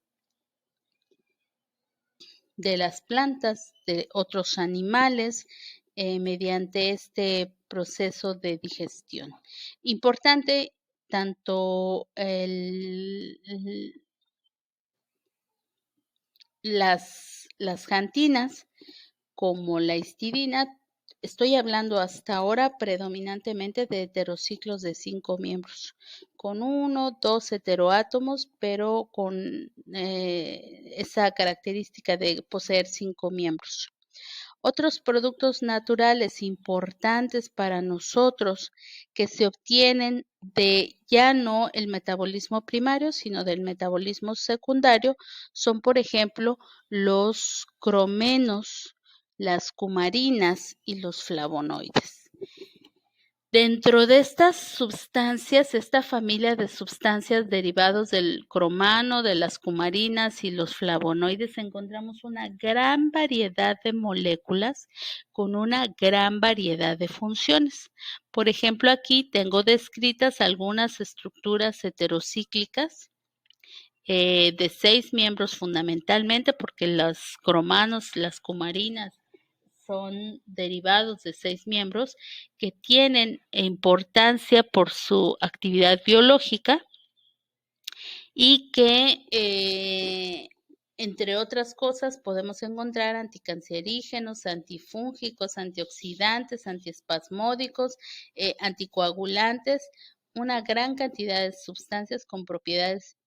las plantas, de otros animales, mediante este proceso de digestión. Importante, tanto las xantinas como la histidina. Estoy hablando hasta ahora predominantemente de heterociclos de 5 miembros, con 1, 2 heteroátomos, pero con esa característica de poseer 5 miembros. Otros productos naturales importantes para nosotros que se obtienen de ya no el metabolismo primario, sino del metabolismo secundario, son, por ejemplo, los cromenos, las cumarinas y los flavonoides. Dentro de estas sustancias, esta familia de sustancias derivados del cromano, de las cumarinas y los flavonoides, encontramos una gran variedad de moléculas con una gran variedad de funciones. Por ejemplo, aquí tengo descritas algunas estructuras heterocíclicas de 6 miembros fundamentalmente, porque los cromanos, las cumarinas, son derivados de 6 miembros que tienen importancia por su actividad biológica y que, entre otras cosas, podemos encontrar anticancerígenos, antifúngicos, antioxidantes, antiespasmódicos, anticoagulantes, una gran cantidad de sustancias con propiedades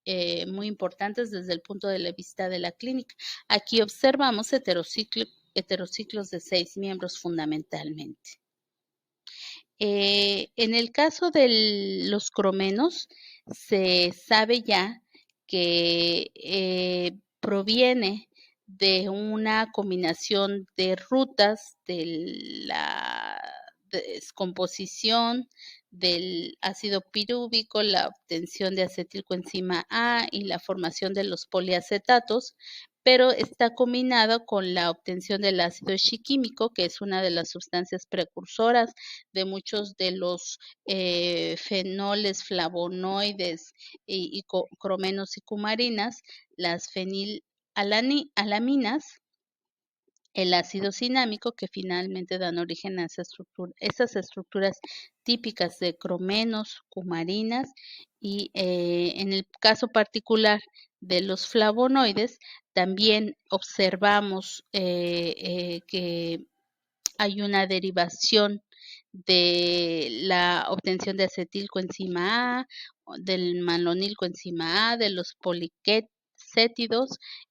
muy importantes desde el punto de vista de la clínica. Aquí observamos heterociclos de 6 miembros fundamentalmente. En el caso de los cromenos, se sabe ya que proviene de una combinación de rutas descomposición del ácido pirúvico, la obtención de acetilcoenzima A y la formación de los poliacetatos, pero está combinado con la obtención del ácido esquiquímico, que es una de las sustancias precursoras de muchos de los fenoles, flavonoides y cromenos y cumarinas, las fenilalaminas, el ácido cinámico, que finalmente dan origen a esas estructuras típicas de cromenos, cumarinas, y en el caso particular de los flavonoides, también observamos que hay una derivación de la obtención de acetilcoenzima A, del malonilcoenzima A, de los poliquétidos,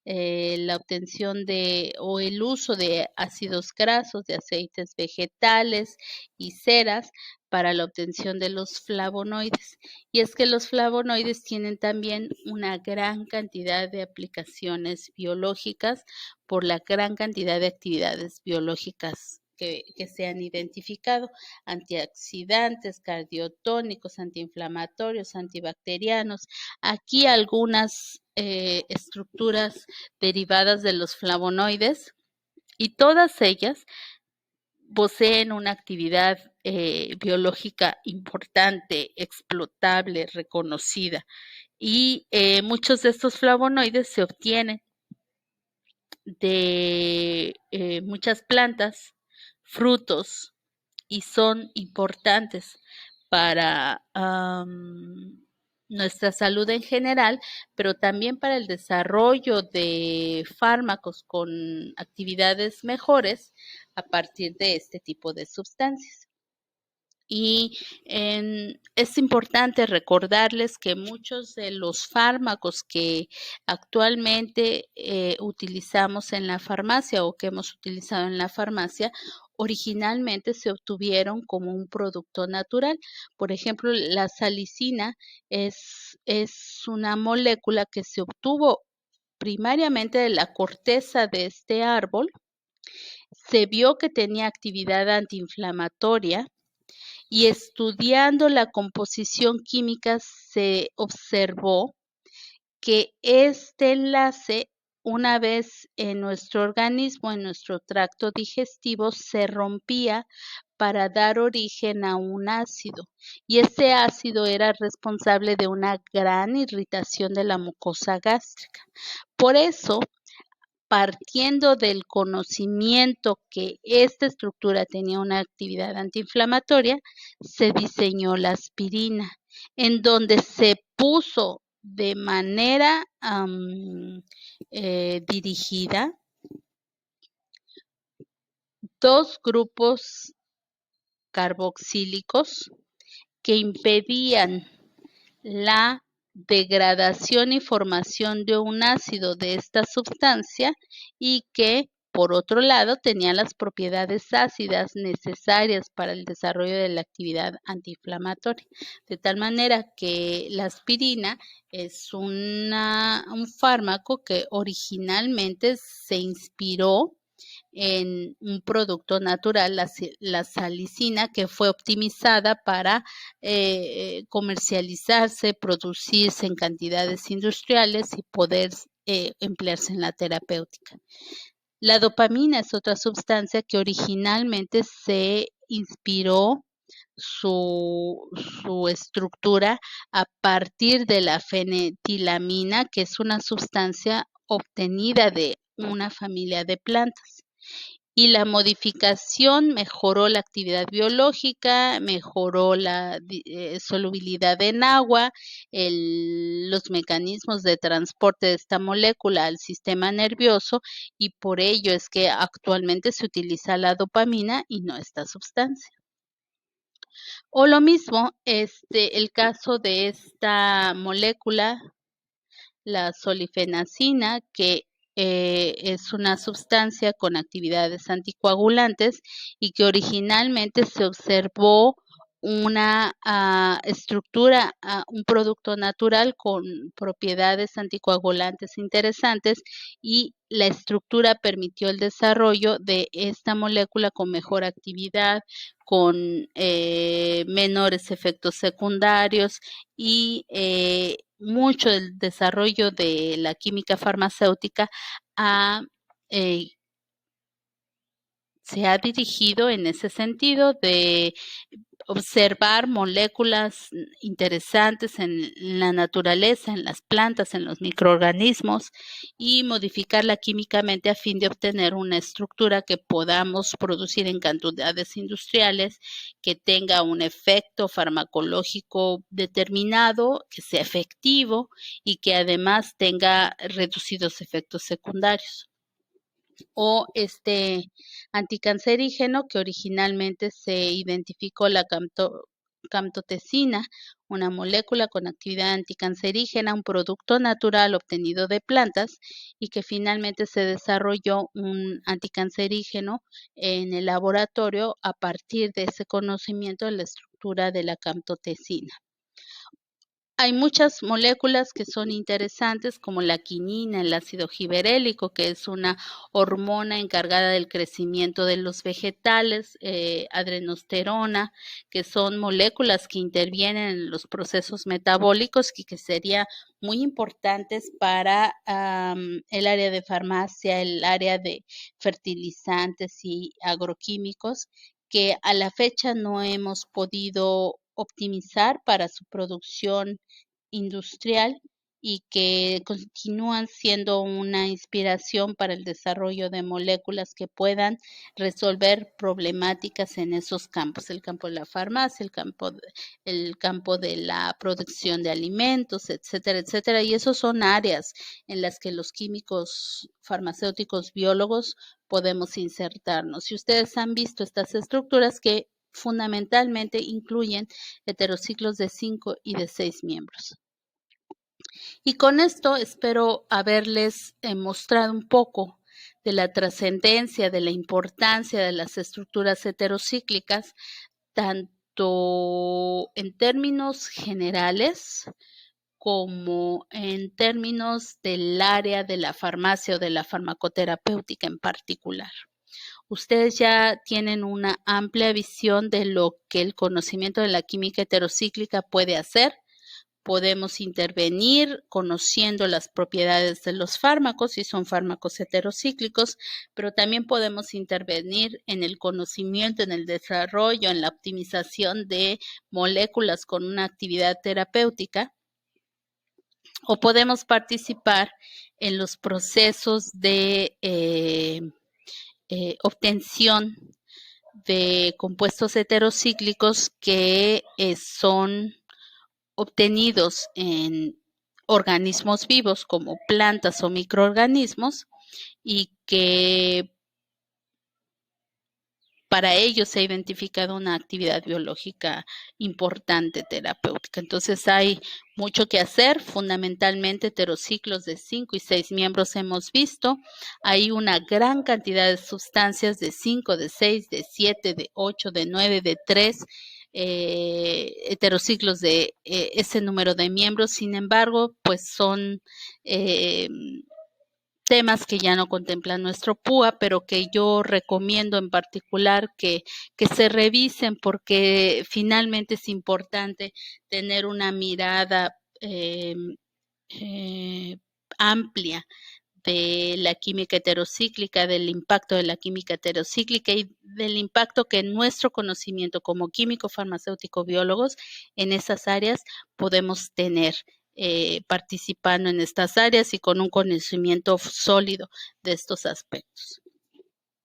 la obtención de o el uso de ácidos grasos, de aceites vegetales y ceras para la obtención de los flavonoides. Y es que los flavonoides tienen también una gran cantidad de aplicaciones biológicas por la gran cantidad de actividades biológicas que se han identificado: antioxidantes, cardiotónicos, antiinflamatorios, antibacterianos. Aquí algunas estructuras derivadas de los flavonoides, y todas ellas poseen una actividad biológica importante, explotable, reconocida. Y muchos de estos flavonoides se obtienen de muchas plantas, frutos, y son importantes para nuestra salud en general, pero también para el desarrollo de fármacos con actividades mejores a partir de este tipo de sustancias. Y es importante recordarles que muchos de los fármacos que actualmente utilizamos en la farmacia o que hemos utilizado en la farmacia, originalmente se obtuvieron como un producto natural. Por ejemplo, la salicina es una molécula que se obtuvo primariamente de la corteza de este árbol. Se vio que tenía actividad antiinflamatoria, y estudiando la composición química se observó que este enlace, una vez en nuestro organismo, en nuestro tracto digestivo, se rompía para dar origen a un ácido, y ese ácido era responsable de una gran irritación de la mucosa gástrica. Por eso, partiendo del conocimiento que esta estructura tenía una actividad antiinflamatoria, se diseñó la aspirina, en donde se puso de manera dirigida dos grupos carboxílicos que impedían la degradación y formación de un ácido de esta sustancia, y que, por otro lado, tenía las propiedades ácidas necesarias para el desarrollo de la actividad antiinflamatoria. De tal manera que la aspirina es un fármaco que originalmente se inspiró en un producto natural, la salicina, que fue optimizada para comercializarse, producirse en cantidades industriales y poder emplearse en la terapéutica. La dopamina es otra sustancia que originalmente se inspiró su estructura a partir de la fenetilamina, que es una sustancia obtenida de una familia de plantas. Y la modificación mejoró la actividad biológica, mejoró la solubilidad en agua, los mecanismos de transporte de esta molécula al sistema nervioso, y por ello es que actualmente se utiliza la dopamina y no esta sustancia. O lo mismo, el caso de esta molécula, la solifenacina, que es una sustancia con actividades anticoagulantes y que originalmente se observó una estructura, un producto natural con propiedades anticoagulantes interesantes, y la estructura permitió el desarrollo de esta molécula con mejor actividad, con menores efectos secundarios y mucho del desarrollo de la química farmacéutica eh, se ha dirigido en ese sentido de observar moléculas interesantes en la naturaleza, en las plantas, en los microorganismos y modificarla químicamente a fin de obtener una estructura que podamos producir en cantidades industriales, que tenga un efecto farmacológico determinado, que sea efectivo y que además tenga reducidos efectos secundarios. O este anticancerígeno que originalmente se identificó la camptotecina, una molécula con actividad anticancerígena, un producto natural obtenido de plantas y que finalmente se desarrolló un anticancerígeno en el laboratorio a partir de ese conocimiento de la estructura de la camptotecina. Hay muchas moléculas que son interesantes, como la quinina, el ácido giberélico, que es una hormona encargada del crecimiento de los vegetales, adrenosterona, que son moléculas que intervienen en los procesos metabólicos y que serían muy importantes para el área de farmacia, el área de fertilizantes y agroquímicos, que a la fecha no hemos podido optimizar para su producción industrial y que continúan siendo una inspiración para el desarrollo de moléculas que puedan resolver problemáticas en esos campos, el campo de la farmacia, el campo de la producción de alimentos, etcétera, etcétera. Y esos son áreas en las que los químicos farmacéuticos biólogos podemos insertarnos. Si ustedes han visto estas estructuras que fundamentalmente incluyen heterociclos de 5 y de 6 miembros. Y con esto espero haberles mostrado un poco de la trascendencia, de la importancia de las estructuras heterocíclicas, tanto en términos generales como en términos del área de la farmacia o de la farmacoterapéutica en particular. Ustedes ya tienen una amplia visión de lo que el conocimiento de la química heterocíclica puede hacer. Podemos intervenir conociendo las propiedades de los fármacos, si son fármacos heterocíclicos, pero también podemos intervenir en el conocimiento, en el desarrollo, en la optimización de moléculas con una actividad terapéutica, o podemos participar en los procesos de obtención de compuestos heterocíclicos que son obtenidos en organismos vivos como plantas o microorganismos y que para ellos se ha identificado una actividad biológica importante terapéutica. Entonces hay mucho que hacer, fundamentalmente heterociclos de 5 y 6 miembros hemos visto. Hay una gran cantidad de sustancias de 5, de 6, de 7, de 8, de 9, de 3, heterociclos de ese número de miembros. Sin embargo, pues son temas que ya no contemplan nuestro PUA, pero que yo recomiendo en particular que se revisen porque finalmente es importante tener una mirada amplia de la química heterocíclica, del impacto de la química heterocíclica y del impacto que nuestro conocimiento como químico, farmacéutico, biólogos en esas áreas podemos tener participando en estas áreas y con un conocimiento sólido de estos aspectos.